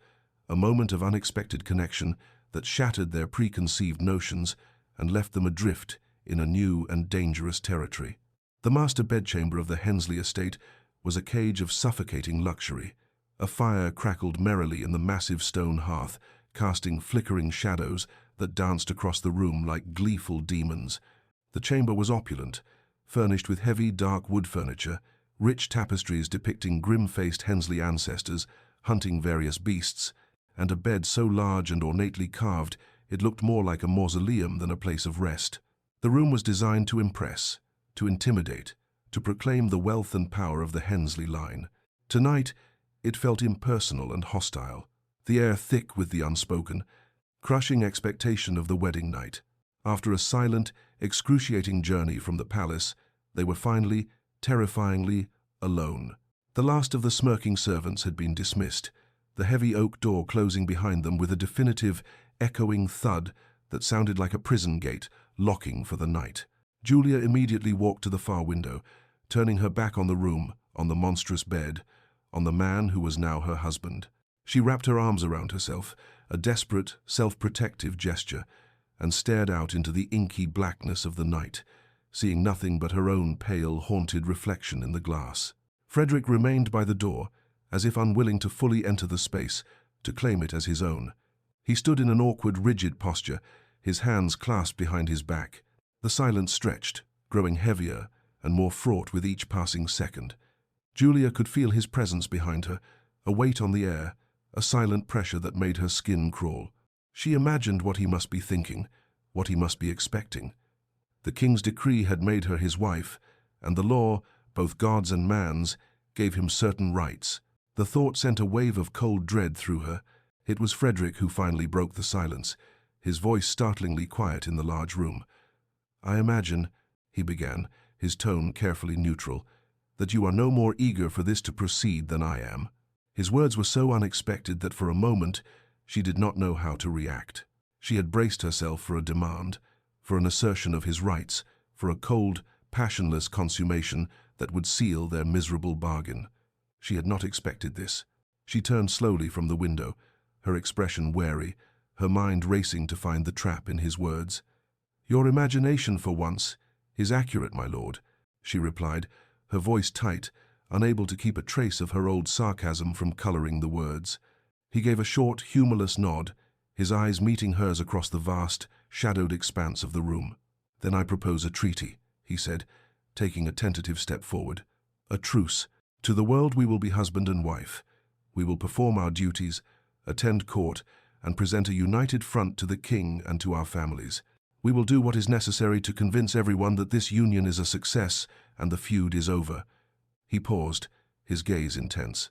a moment of unexpected connection that shattered their preconceived notions and left them adrift in a new and dangerous territory. The master bedchamber of the Hensley estate was a cage of suffocating luxury. A fire crackled merrily in the massive stone hearth, casting flickering shadows that danced across the room like gleeful demons. The chamber was opulent, furnished with heavy, dark wood furniture, rich tapestries depicting grim-faced Hensley ancestors hunting various beasts, and a bed so large and ornately carved it looked more like a mausoleum than a place of rest. The room was designed to impress, to intimidate, to proclaim the wealth and power of the Hensley line. Tonight, it felt impersonal and hostile, the air thick with the unspoken, crushing expectation of the wedding night. After a silent, excruciating journey from the palace, they were finally, terrifyingly, alone. The last of the smirking servants had been dismissed, the heavy oak door closing behind them with a definitive, echoing thud that sounded like a prison gate locking for the night. Julia immediately walked to the far window, turning her back on the room, on the monstrous bed, on the man who was now her husband. She wrapped her arms around herself, a desperate, self-protective gesture, and stared out into the inky blackness of the night, seeing nothing but her own pale, haunted reflection in the glass. Frederick remained by the door, as if unwilling to fully enter the space, to claim it as his own. He stood in an awkward, rigid posture, his hands clasped behind his back. The silence stretched, growing heavier and more fraught with each passing second. Julia could feel his presence behind her, a weight on the air, a silent pressure that made her skin crawl. She imagined what he must be thinking, what he must be expecting. The king's decree had made her his wife, and the law, both God's and man's, gave him certain rights. The thought sent a wave of cold dread through her. It was Frederick who finally broke the silence, his voice startlingly quiet in the large room. "I imagine," he began, his tone carefully neutral, "that you are no more eager for this to proceed than I am." His words were so unexpected that for a moment she did not know how to react. She had braced herself for a demand, for an assertion of his rights, for a cold, passionless consummation that would seal their miserable bargain. She had not expected this. She turned slowly from the window, her expression wary, her mind racing to find the trap in his words. "Your imagination, for once, is accurate, my lord," she replied, her voice tight, unable to keep a trace of her old sarcasm from coloring the words. He gave a short, humorless nod, his eyes meeting hers across the vast, shadowed expanse of the room. "Then I propose a treaty," he said, taking a tentative step forward. "A truce. To the world we will be husband and wife. We will perform our duties, attend court, and present a united front to the king and to our families. We will do what is necessary to convince everyone that this union is a success and the feud is over." He paused, his gaze intense.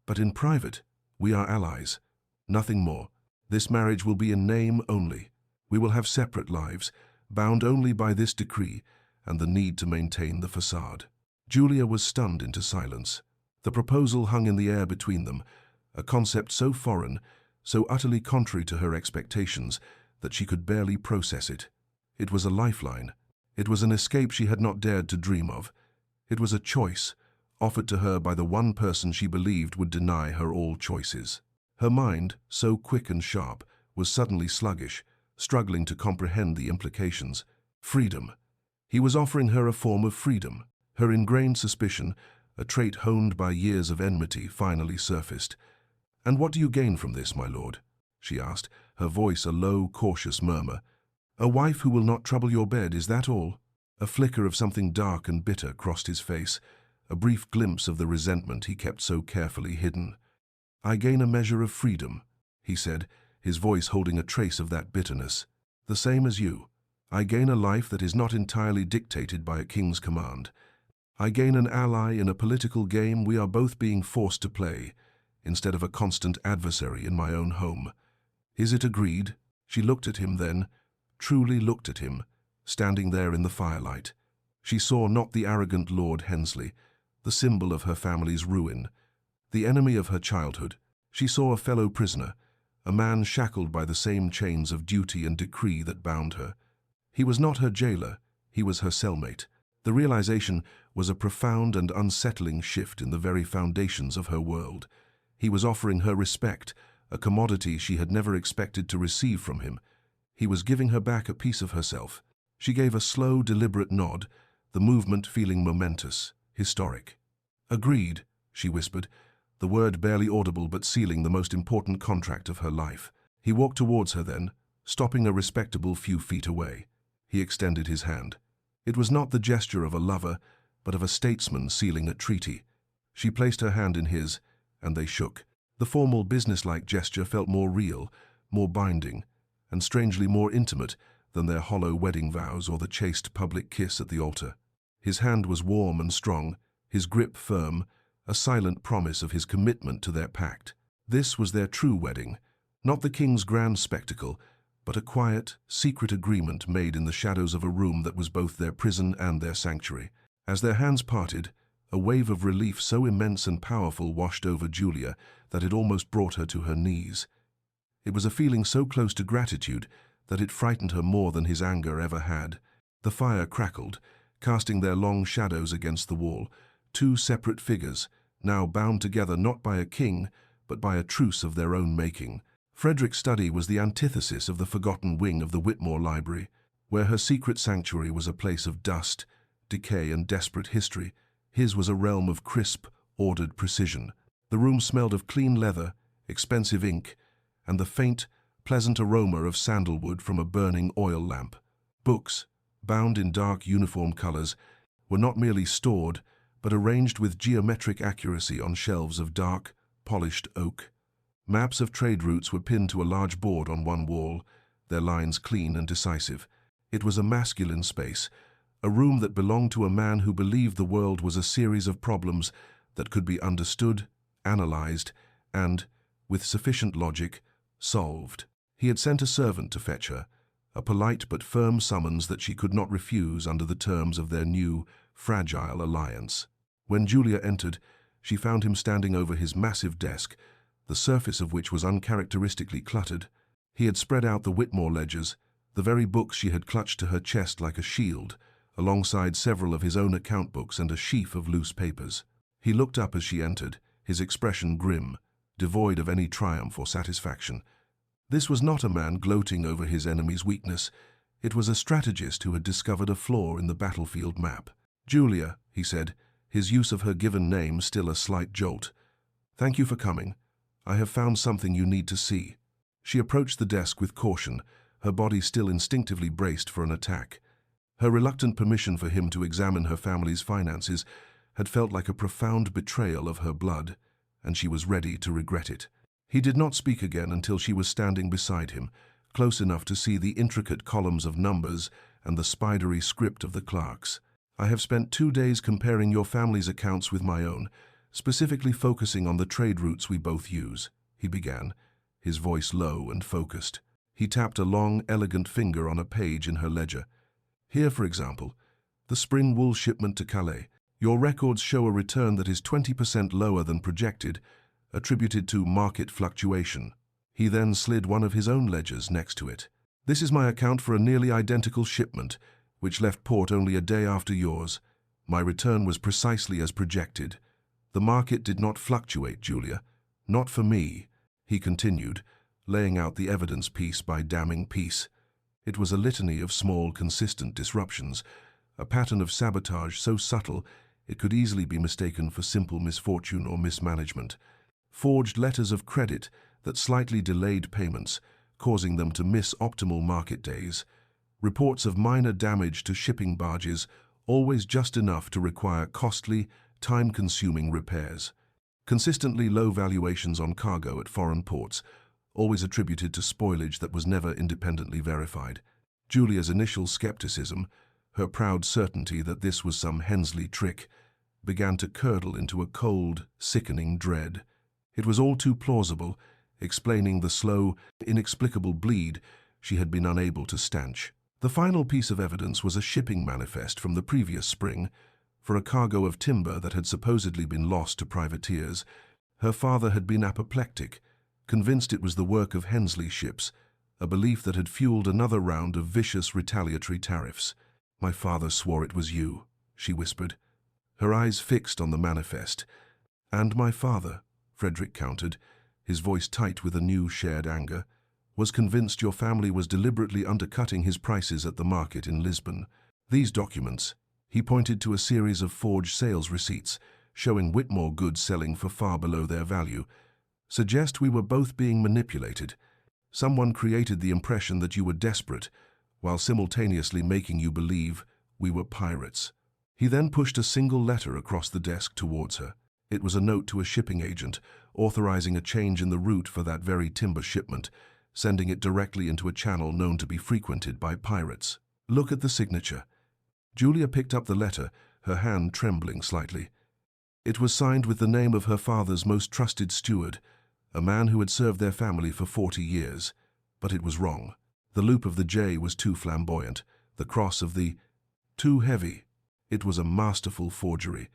"But in private, we are allies. Nothing more. This marriage will be in name only. We will have separate lives, bound only by this decree and the need to maintain the facade." Julia was stunned into silence. The proposal hung in the air between them, a concept so foreign, so utterly contrary to her expectations, that she could barely process it. It was a lifeline. It was an escape she had not dared to dream of. It was a choice, offered to her by the one person she believed would deny her all choices. Her mind, so quick and sharp, was suddenly sluggish, struggling to comprehend the implications. Freedom. He was offering her a form of freedom. Her ingrained suspicion, a trait honed by years of enmity, finally surfaced. "And what do you gain from this, my lord?" she asked, her voice a low, cautious murmur. "A wife who will not trouble your bed, is that all?" A flicker of something dark and bitter crossed his face, a brief glimpse of the resentment he kept so carefully hidden. "I gain a measure of freedom," he said, his voice holding a trace of that bitterness. "The same as you. I gain a life that is not entirely dictated by a king's command. I gain an ally in a political game we are both being forced to play, instead of a constant adversary in my own home. Is it agreed?" She looked at him then, truly looked at him, standing there in the firelight. She saw not the arrogant Lord Hensley, the symbol of her family's ruin, the enemy of her childhood. She saw a fellow prisoner, a man shackled by the same chains of duty and decree that bound her. He was not her jailer, he was her cellmate. The realization was a profound and unsettling shift in the very foundations of her world. He was offering her respect, a commodity she had never expected to receive from him. He was giving her back a piece of herself. She gave a slow, deliberate nod, the movement feeling momentous, historic. "Agreed," she whispered, the word barely audible but sealing the most important contract of her life. He walked towards her then, stopping a respectable few feet away. He extended his hand. It was not the gesture of a lover, but of a statesman sealing a treaty. She placed her hand in his, and they shook. The formal, businesslike gesture felt more real, more binding, and strangely more intimate than their hollow wedding vows or the chaste public kiss at the altar. His hand was warm and strong, his grip firm, a silent promise of his commitment to their pact. This was their true wedding, not the king's grand spectacle, but a quiet, secret agreement made in the shadows of a room that was both their prison and their sanctuary. As their hands parted, a wave of relief so immense and powerful washed over Julia that it almost brought her to her knees. It was a feeling so close to gratitude that it frightened her more than his anger ever had. The fire crackled, casting their long shadows against the wall, two separate figures, now bound together not by a king, but by a truce of their own making. Frederick's study was the antithesis of the forgotten wing of the Whitmore Library, where her secret sanctuary was a place of dust, decay, and desperate history. His was a realm of crisp, ordered precision. The room smelled of clean leather, expensive ink, and the faint, pleasant aroma of sandalwood from a burning oil lamp. Books, bound in dark uniform colors, were not merely stored, but arranged with geometric accuracy on shelves of dark, polished oak. Maps of trade routes were pinned to a large board on one wall, their lines clean and decisive. It was a masculine space, a room that belonged to a man who believed the world was a series of problems that could be understood, analyzed, and, with sufficient logic, solved. He had sent a servant to fetch her, a polite but firm summons that she could not refuse under the terms of their new, fragile alliance. When Julia entered, she found him standing over his massive desk, the surface of which was uncharacteristically cluttered. He had spread out the Whitmore ledgers, the very books she had clutched to her chest like a shield, alongside several of his own account books and a sheaf of loose papers. He looked up as she entered, his expression grim, devoid of any triumph or satisfaction. This was not a man gloating over his enemy's weakness. It was a strategist who had discovered a flaw in the battlefield map. "Julia," he said, his use of her given name still a slight jolt. "Thank you for coming. I have found something you need to see." She approached the desk with caution, her body still instinctively braced for an attack. Her reluctant permission for him to examine her family's finances had felt like a profound betrayal of her blood, and she was ready to regret it. He did not speak again until she was standing beside him, close enough to see the intricate columns of numbers and the spidery script of the clerks. "I have spent 2 days comparing your family's accounts with my own, specifically focusing on the trade routes we both use," he began, his voice low and focused. He tapped a long, elegant finger on a page in her ledger. "Here, for example, the spring wool shipment to Calais. Your records show a return that is 20% lower than projected, attributed to market fluctuation." He then slid one of his own ledgers next to it. "This is my account for a nearly identical shipment, which left port only a day after yours. My return was precisely as projected. The market did not fluctuate, Julia. Not for me," he continued, laying out the evidence piece by damning piece. It was a litany of small, consistent disruptions, a pattern of sabotage so subtle it could easily be mistaken for simple misfortune or mismanagement. Forged letters of credit that slightly delayed payments, causing them to miss optimal market days. Reports of minor damage to shipping barges, always just enough to require costly, time-consuming repairs. Consistently low valuations on cargo at foreign ports, always attributed to spoilage that was never independently verified. Julia's initial skepticism, her proud certainty that this was some Hensley trick, began to curdle into a cold, sickening dread. It was all too plausible, explaining the slow, inexplicable bleed she had been unable to stanch. The final piece of evidence was a shipping manifest from the previous spring for a cargo of timber that had supposedly been lost to privateers. Her father had been apoplectic, convinced it was the work of Hensley ships, a belief that had fueled another round of vicious retaliatory tariffs. "My father swore it was you," she whispered, her eyes fixed on the manifest. "And my father," Frederick countered, his voice tight with a new shared anger, "was convinced your family was deliberately undercutting his prices at the market in Lisbon. These documents," he pointed to a series of forged sales receipts showing Whitmore goods selling for far below their value, "suggest we were both being manipulated. Someone created the impression that you were desperate, while simultaneously making you believe we were pirates." He then pushed a single letter across the desk towards her. It was a note to a shipping agent, authorizing a change in the route for that very timber shipment, sending it directly into a channel known to be frequented by pirates. "Look at the signature." Julia picked up the letter, her hand trembling slightly. It was signed with the name of her father's most trusted steward, a man who had served their family for 40 years. But it was wrong. The loop of the J was too flamboyant, the cross of the too heavy. It was a masterful forgery,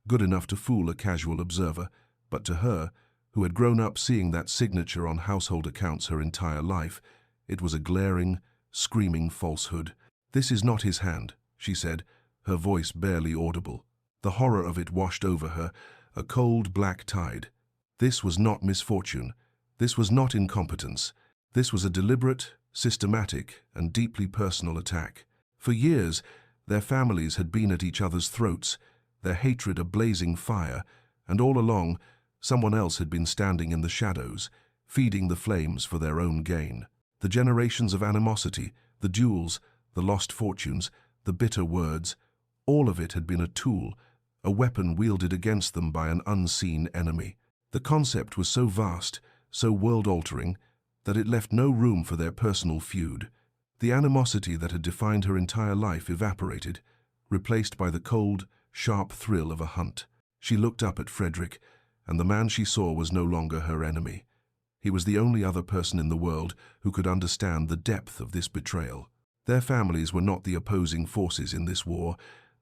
good enough to fool a casual observer, but to her, who had grown up seeing that signature on household accounts her entire life, it was a glaring, screaming falsehood. "This is not his hand," she said, her voice barely audible. The horror of it washed over her, a cold black tide. This was not misfortune. This was not incompetence. This was a deliberate, systematic, and deeply personal attack. For years, their families had been at each other's throats, their hatred a blazing fire, and all along, someone else had been standing in the shadows, feeding the flames for their own gain. The generations of animosity, the duels, the lost fortunes, the bitter words, all of it had been a tool, a weapon wielded against them by an unseen enemy. The concept was so vast, so world-altering, that it left no room for their personal feud. The animosity that had defined her entire life evaporated, replaced by the cold, sharp thrill of a hunt. She looked up at Frederick, and the man she saw was no longer her enemy. He was the only other person in the world who could understand the depth of this betrayal. Their families were not the opposing forces in this war.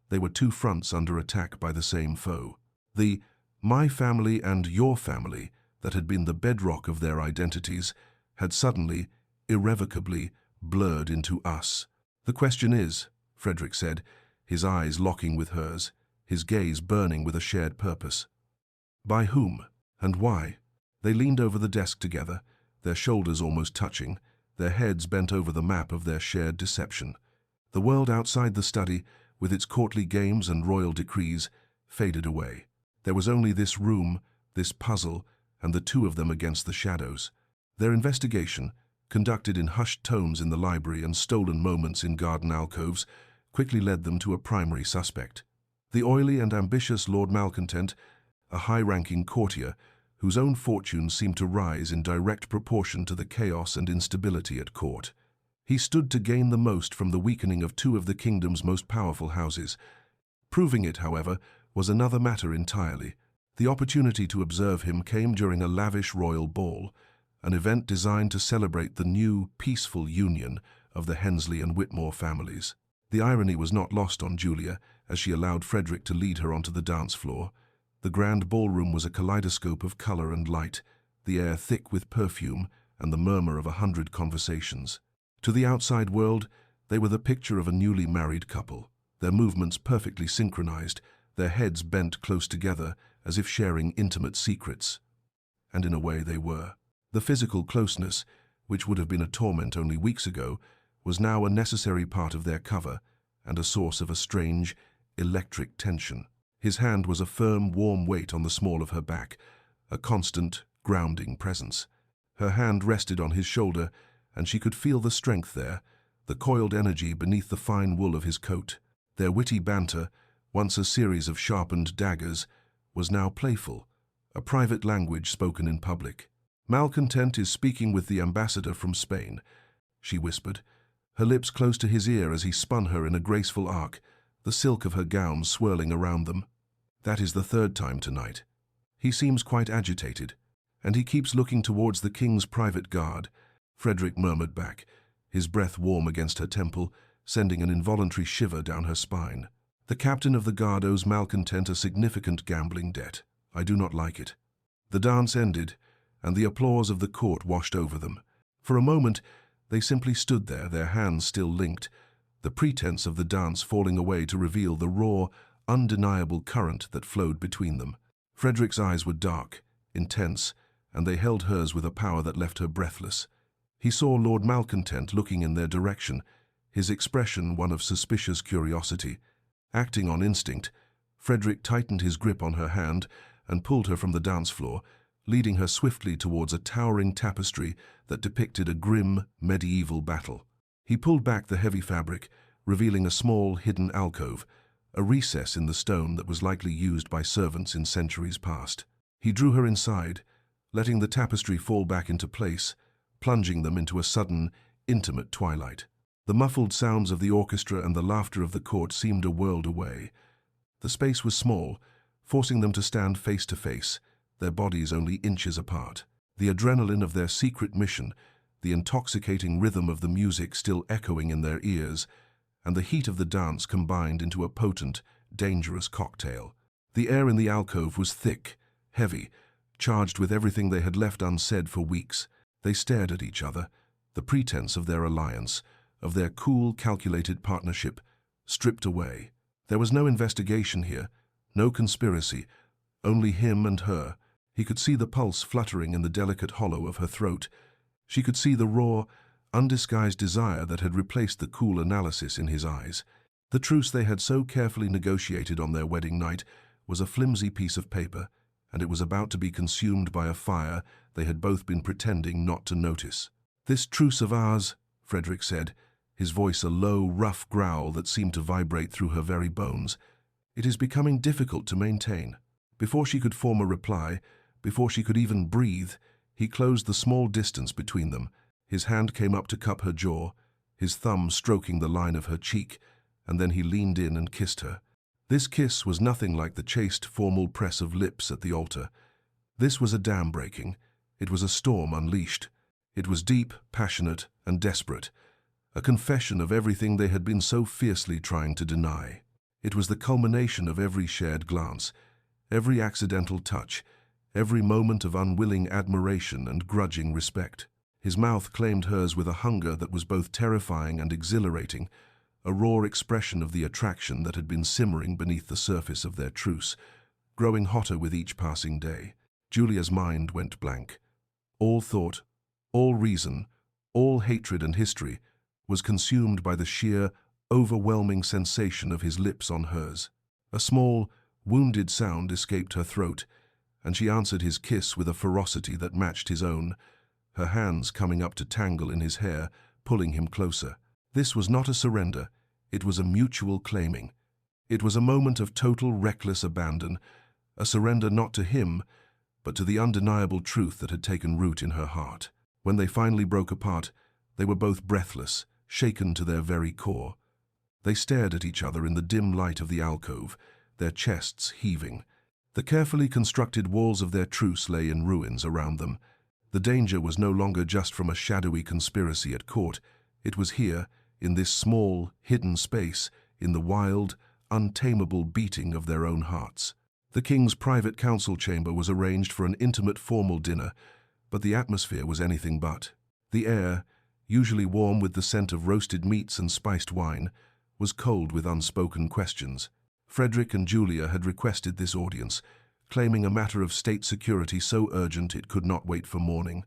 They were two fronts under attack by the same foe. The "my family and your family" that had been the bedrock of their identities had suddenly, irrevocably, blurred into us. "The question is," Frederick said, his eyes locking with hers, his gaze burning with a shared purpose, "by whom and why?" They leaned over the desk together, their shoulders almost touching, their heads bent over the map of their shared deception. The world outside the study, with its courtly games and royal decrees, faded away. There was only this room, this puzzle, and the two of them against the shadows. Their investigation, conducted in hushed tones in the library and stolen moments in garden alcoves, quickly led them to a primary suspect. The oily and ambitious Lord Malcontent, a high-ranking courtier whose own fortunes seemed to rise in direct proportion to the chaos and instability at court. He stood to gain the most from the weakening of two of the kingdom's most powerful houses. Proving it, however, was another matter entirely. The opportunity to observe him came during a lavish royal ball, an event designed to celebrate the new, peaceful union of the Hensley and Whitmore families. The irony was not lost on Julia as she allowed Frederick to lead her onto the dance floor. The grand ballroom was a kaleidoscope of color and light, the air thick with perfume and the murmur of 100 conversations. To the outside world, they were the picture of a newly married couple, their movements perfectly synchronized, their heads bent close together as if sharing intimate secrets. And in a way they were. The physical closeness, which would have been a torment only weeks ago, was now a necessary part of their cover and a source of a strange, electric tension. His hand was a firm, warm weight on the small of her back, a constant, grounding presence. Her hand rested on his shoulder, and she could feel the strength there, the coiled energy beneath the fine wool of his coat. Their witty banter, once a series of sharpened daggers, was now playful, a private language spoken in public. "Malcontent is speaking with the ambassador from Spain," she whispered, her lips close to his ear as he spun her in a graceful arc, the silk of her gown swirling around them. "That is the third time tonight. He seems quite agitated, and he keeps looking towards the king's private guard," Frederick murmured back, his breath warm against her temple, sending an involuntary shiver down her spine. The captain of the guard owes malcontent a significant gambling debt. I do not like it. The dance ended, and the applause of the court washed over them. For a moment, they simply stood there, their hands still linked, the pretense of the dance falling away to reveal the raw, undeniable current that flowed between them. Frederick's eyes were dark, intense, and they held hers with a power that left her breathless. He saw Lord Malcontent looking in their direction, his expression one of suspicious curiosity. Acting on instinct, Frederick tightened his grip on her hand and pulled her from the dance floor, leading her swiftly towards a towering tapestry that depicted a grim, medieval battle. He pulled back the heavy fabric, revealing a small, hidden alcove, a recess in the stone that was likely used by servants in centuries past. He drew her inside, letting the tapestry fall back into place, plunging them into a sudden, intimate twilight. The muffled sounds of the orchestra and the laughter of the court seemed a world away. The space was small, forcing them to stand face to face, their bodies only inches apart. The adrenaline of their secret mission, the intoxicating rhythm of the music still echoing in their ears, and the heat of the dance combined into a potent, dangerous cocktail. The air in the alcove was thick, heavy, charged with everything they had left unsaid for weeks. They stared at each other, the pretense of their alliance, of their cool, calculated partnership, stripped away. There was no investigation here, no conspiracy, only him and her. He could see the pulse fluttering in the delicate hollow of her throat. She could see the raw, undisguised desire that had replaced the cool analysis in his eyes. The truce they had so carefully negotiated on their wedding night was a flimsy piece of paper, and it was about to be consumed by a fire they had both been pretending not to notice. "This truce of ours," Frederick said, his voice a low, rough growl that seemed to vibrate through her very bones, "it is becoming difficult to maintain." Before she could form a reply, before she could even breathe, he closed the small distance between them. His hand came up to cup her jaw, his thumb stroking the line of her cheek, and then he leaned in and kissed her. This kiss was nothing like the chaste, formal press of lips at the altar. This was a dam breaking. It was a storm unleashed. It was deep, passionate, and desperate, a confession of everything they had been so fiercely trying to deny. It was the culmination of every shared glance, every accidental touch, every moment of unwilling admiration and grudging respect. His mouth claimed hers with a hunger that was both terrifying and exhilarating, a raw expression of the attraction that had been simmering beneath the surface of their truce, growing hotter with each passing day. Julia's mind went blank. All thought, all reason, all hatred and history was consumed by the sheer, overwhelming sensation of his lips on hers. A small, wounded sound escaped her throat, and she answered his kiss with a ferocity that matched his own, her hands coming up to tangle in his hair, pulling him closer. This was not a surrender, it was a mutual claiming. It was a moment of total reckless abandon, a surrender not to him, but to the undeniable truth that had taken root in her heart. When they finally broke apart, they were both breathless, shaken to their very core. They stared at each other in the dim light of the alcove, their chests heaving. The carefully constructed walls of their truce lay in ruins around them. The danger was no longer just from a shadowy conspiracy at court. It was here, in this small, hidden space, in the wild, untamable beating of their own hearts. The king's private council chamber was arranged for an intimate formal dinner, but the atmosphere was anything but. The air, usually warm with the scent of roasted meats and spiced wine, was cold with unspoken questions. Frederick and Julia had requested this audience, claiming a matter of state security so urgent it could not wait for morning,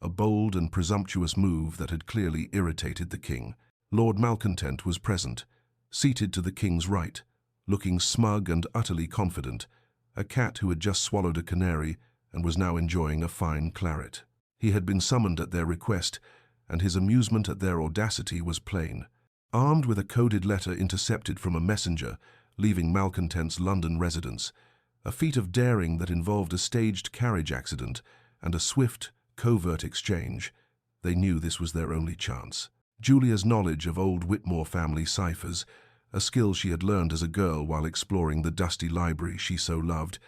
a bold and presumptuous move that had clearly irritated the king. Lord Malcontent was present, seated to the king's right, looking smug and utterly confident, a cat who had just swallowed a canary and was now enjoying a fine claret. He had been summoned at their request, and his amusement at their audacity was plain. Armed with a coded letter intercepted from a messenger leaving Malcontent's London residence, a feat of daring that involved a staged carriage accident and a swift, covert exchange, they knew this was their only chance. Julia's knowledge of old Whitmore family ciphers, a skill she had learned as a girl while exploring the dusty library she so loved,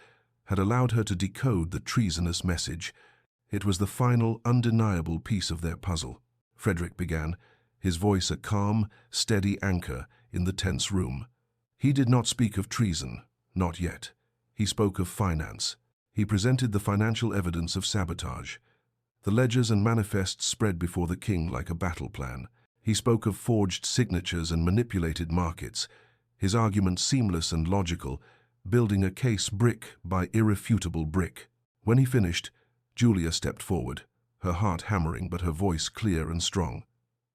had allowed her to decode the treasonous message. It was the final, undeniable piece of their puzzle. Frederick began, his voice a calm, steady anchor in the tense room. He did not speak of treason, not yet. He spoke of finance. He presented the financial evidence of sabotage. The ledgers and manifests spread before the king like a battle plan. He spoke of forged signatures and manipulated markets, his argument seamless and logical, building a case brick by irrefutable brick. When he finished, Julia stepped forward, her heart hammering but her voice clear and strong.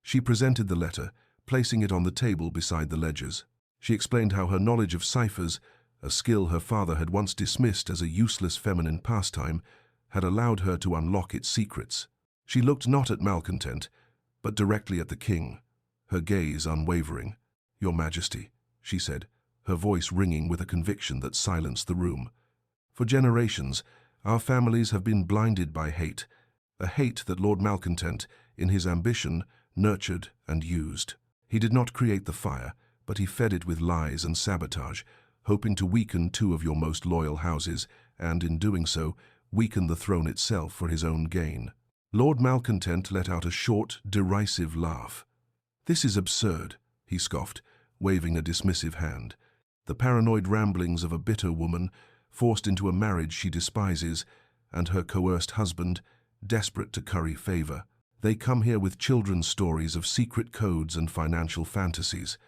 She presented the letter, placing it on the table beside the ledgers. She explained how her knowledge of ciphers, a skill her father had once dismissed as a useless feminine pastime, had allowed her to unlock its secrets. She looked not at Malcontent, but directly at the king, her gaze unwavering. "Your Majesty," she said, her voice ringing with a conviction that silenced the room. "For generations, our families have been blinded by hate, a hate that Lord Malcontent, in his ambition, nurtured and used. He did not create the fire, but he fed it with lies and sabotage, hoping to weaken two of your most loyal houses, and, in doing so, weaken the throne itself for his own gain." Lord Malcontent let out a short, derisive laugh. "This is absurd," he scoffed, waving a dismissive hand. "The paranoid ramblings of a bitter woman, forced into a marriage she despises, and her coerced husband, desperate to curry favor. They come here with children's stories of secret codes and financial fantasies.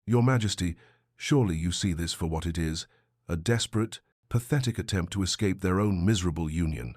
Your Majesty, surely you see this for what it is, a desperate, pathetic attempt to escape their own miserable union."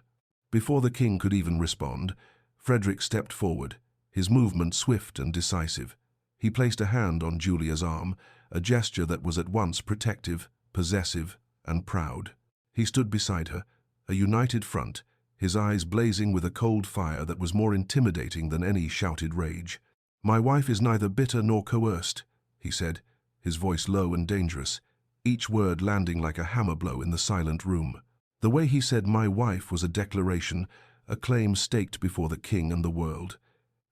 Before the king could even respond, Frederick stepped forward, his movement swift and decisive. He placed a hand on Julia's arm, a gesture that was at once protective, possessive, and proud. He stood beside her, a united front, his eyes blazing with a cold fire that was more intimidating than any shouted rage. "My wife is neither bitter nor coerced," he said, his voice low and dangerous, each word landing like a hammer blow in the silent room. The way he said "my wife" was a declaration, a claim staked before the king and the world.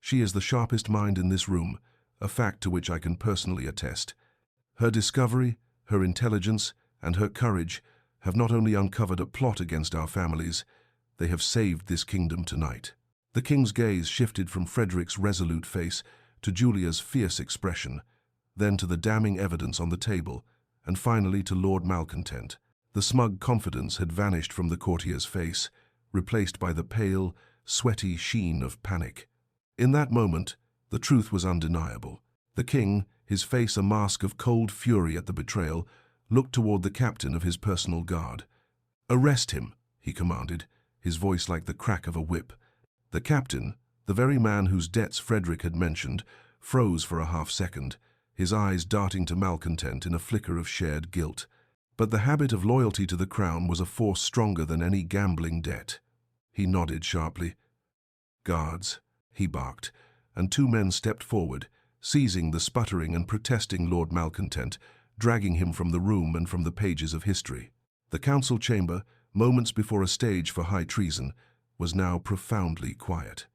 "She is the sharpest mind in this room, a fact to which I can personally attest. Her discovery, her intelligence, and her courage have not only uncovered a plot against our families, they have saved this kingdom tonight." The king's gaze shifted from Frederick's resolute face to Julia's fierce expression, then to the damning evidence on the table, and finally to Lord Malcontent. The smug confidence had vanished from the courtier's face, replaced by the pale, sweaty sheen of panic. In that moment, the truth was undeniable. The king, his face a mask of cold fury at the betrayal, looked toward the captain of his personal guard. "Arrest him," he commanded, his voice like the crack of a whip. The captain, the very man whose debts Frederick had mentioned, froze for a half-second, his eyes darting to Malcontent in a flicker of shared guilt. But the habit of loyalty to the crown was a force stronger than any gambling debt. He nodded sharply. "Guards," he barked, and two men stepped forward, seizing the sputtering and protesting Lord Malcontent, dragging him from the room and from the pages of history. The council chamber, moments before a stage for high treason, was now profoundly quiet.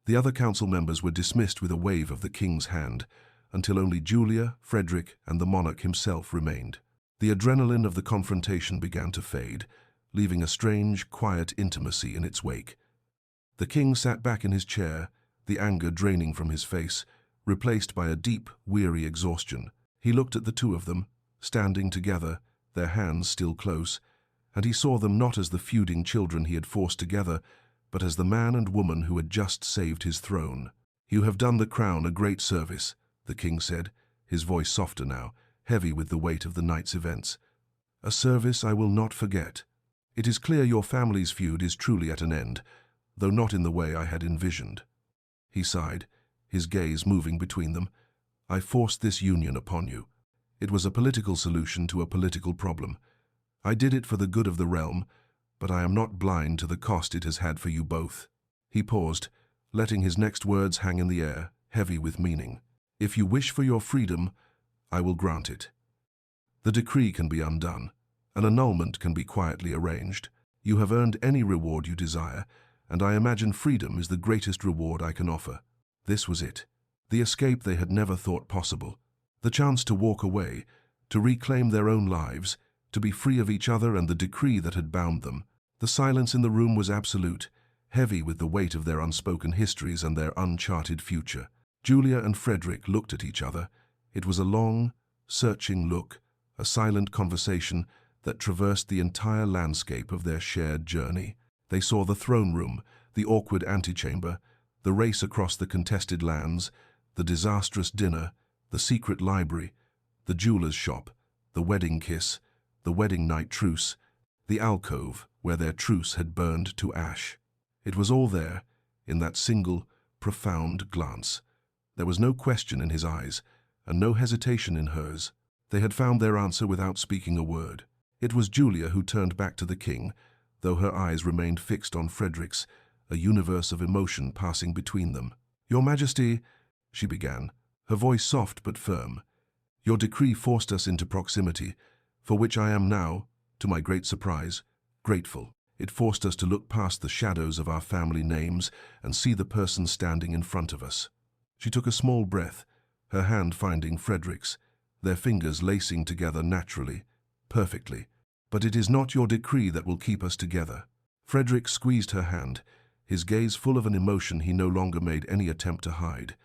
The other council members were dismissed with a wave of the king's hand, until only Julia, Frederick, and the monarch himself remained. The adrenaline of the confrontation began to fade, leaving a strange, quiet intimacy in its wake. The king sat back in his chair, the anger draining from his face, replaced by a deep, weary exhaustion. He looked at the two of them, standing together, their hands still close, and he saw them not as the feuding children he had forced together, but as the man and woman who had just saved his throne. "You have done the crown a great service," the king said, his voice softer now, heavy with the weight of the night's events. "A service I will not forget. It is clear your family's feud is truly at an end, though not in the way I had envisioned." He sighed, his gaze moving between them. "I forced this union upon you. It was a political solution to a political problem. I did it for the good of the realm, but I am not blind to the cost it has had for you both." He paused, letting his next words hang in the air, heavy with meaning. "If you wish for your freedom, I will grant it. The decree can be undone. An annulment can be quietly arranged. You have earned any reward you desire, and I imagine freedom is the greatest reward I can offer." This was it. The escape they had never thought possible. The chance to walk away, to reclaim their own lives, to be free of each other and the decree that had bound them. The silence in the room was absolute, heavy with the weight of their unspoken histories and their uncharted future. Julia and Frederick looked at each other. It was a long, searching look, a silent conversation that traversed the entire landscape of their shared journey. They saw the throne room, the awkward antechamber, the race across the contested lands, the disastrous dinner, the secret library, the jeweler's shop, the wedding kiss, the wedding night truce, the alcove where their truce had burned to ash. It was all there, in that single, profound glance. There was no question in his eyes, and no hesitation in hers. They had found their answer without speaking a word. It was Julia who turned back to the king, though her eyes remained fixed on Frederick's, a universe of emotion passing between them. "Your Majesty," she began, her voice soft but firm, "your decree forced us into proximity, for which I am now, to my great surprise, grateful. It forced us to look past the shadows of our family names and see the person standing in front of us." She took a small breath, her hand finding Frederick's, their fingers lacing together naturally, perfectly. "But it is not your decree that will keep us together." Frederick squeezed her hand, his gaze full of an emotion he no longer made any attempt to hide.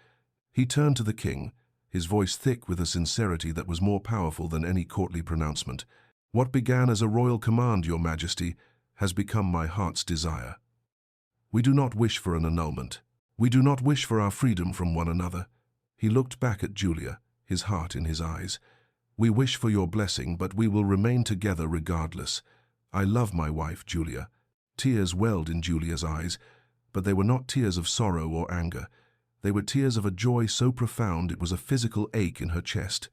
He turned to the king, his voice thick with a sincerity that was more powerful than any courtly pronouncement. "What began as a royal command, Your Majesty, has become my heart's desire. We do not wish for an annulment. We do not wish for our freedom from one another." He looked back at Julia, his heart in his eyes. "We wish for your blessing, but we will remain together regardless. I love my wife, Julia." Tears welled in Julia's eyes, but they were not tears of sorrow or anger. They were tears of a joy so profound it was a physical ache in her chest.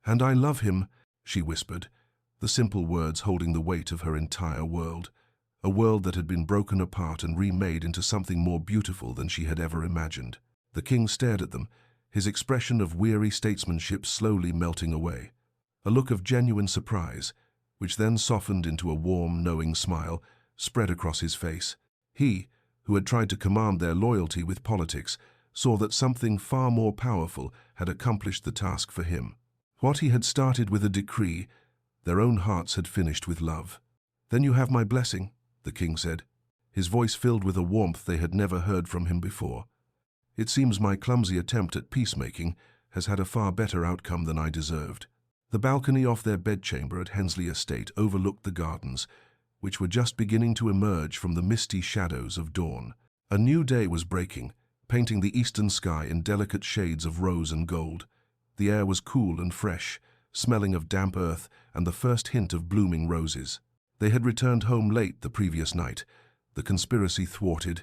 "And I love him," she whispered, the simple words holding the weight of her entire world. A world that had been broken apart and remade into something more beautiful than she had ever imagined. The king stared at them, his expression of weary statesmanship slowly melting away. A look of genuine surprise, which then softened into a warm, knowing smile, spread across his face. He, who had tried to command their loyalty with politics, saw that something far more powerful had accomplished the task for him. What he had started with a decree, their own hearts had finished with love. "Then you have my blessing," the king said, his voice filled with a warmth they had never heard from him before. "It seems my clumsy attempt at peacemaking has had a far better outcome than I deserved." The balcony off their bedchamber at Hensley Estate overlooked the gardens, which were just beginning to emerge from the misty shadows of dawn. A new day was breaking, painting the eastern sky in delicate shades of rose and gold. The air was cool and fresh, smelling of damp earth and the first hint of blooming roses. They had returned home late the previous night, the conspiracy thwarted,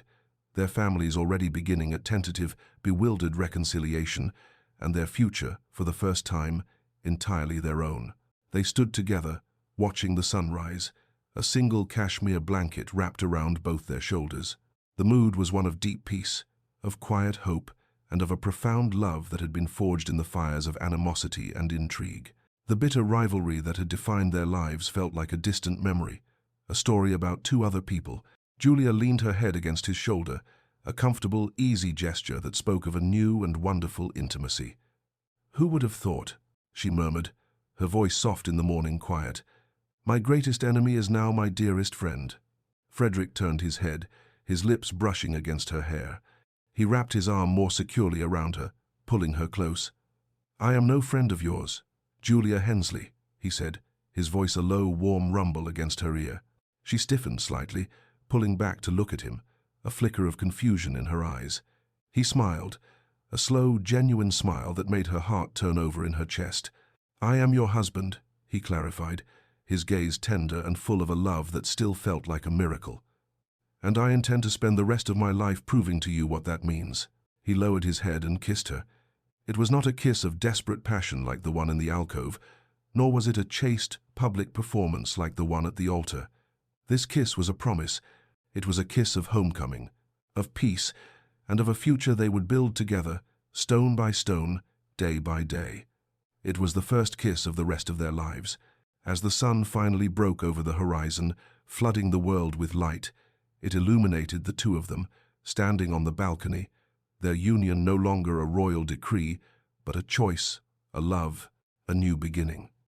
their families already beginning a tentative, bewildered reconciliation, and their future, for the first time, entirely their own. They stood together, watching the sunrise, a single cashmere blanket wrapped around both their shoulders. The mood was one of deep peace, of quiet hope, and of a profound love that had been forged in the fires of animosity and intrigue. The bitter rivalry that had defined their lives felt like a distant memory, a story about two other people. Julia leaned her head against his shoulder, a comfortable, easy gesture that spoke of a new and wonderful intimacy. "Who would have thought?" she murmured, her voice soft in the morning quiet. "My greatest enemy is now my dearest friend." Frederick turned his head, his lips brushing against her hair. He wrapped his arm more securely around her, pulling her close. "I am no friend of yours, Julia Hensley," he said, his voice a low, warm rumble against her ear. She stiffened slightly, pulling back to look at him, a flicker of confusion in her eyes. He smiled, a slow, genuine smile that made her heart turn over in her chest. "I am your husband," he clarified, his gaze tender and full of a love that still felt like a miracle. "And I intend to spend the rest of my life proving to you what that means." He lowered his head and kissed her. It was not a kiss of desperate passion like the one in the alcove, nor was it a chaste, public performance like the one at the altar. This kiss was a promise. It was a kiss of homecoming, of peace, and of a future they would build together, stone by stone, day by day. It was the first kiss of the rest of their lives. As the sun finally broke over the horizon, flooding the world with light, it illuminated the two of them, standing on the balcony, their union no longer a royal decree, but a choice, a love, a new beginning.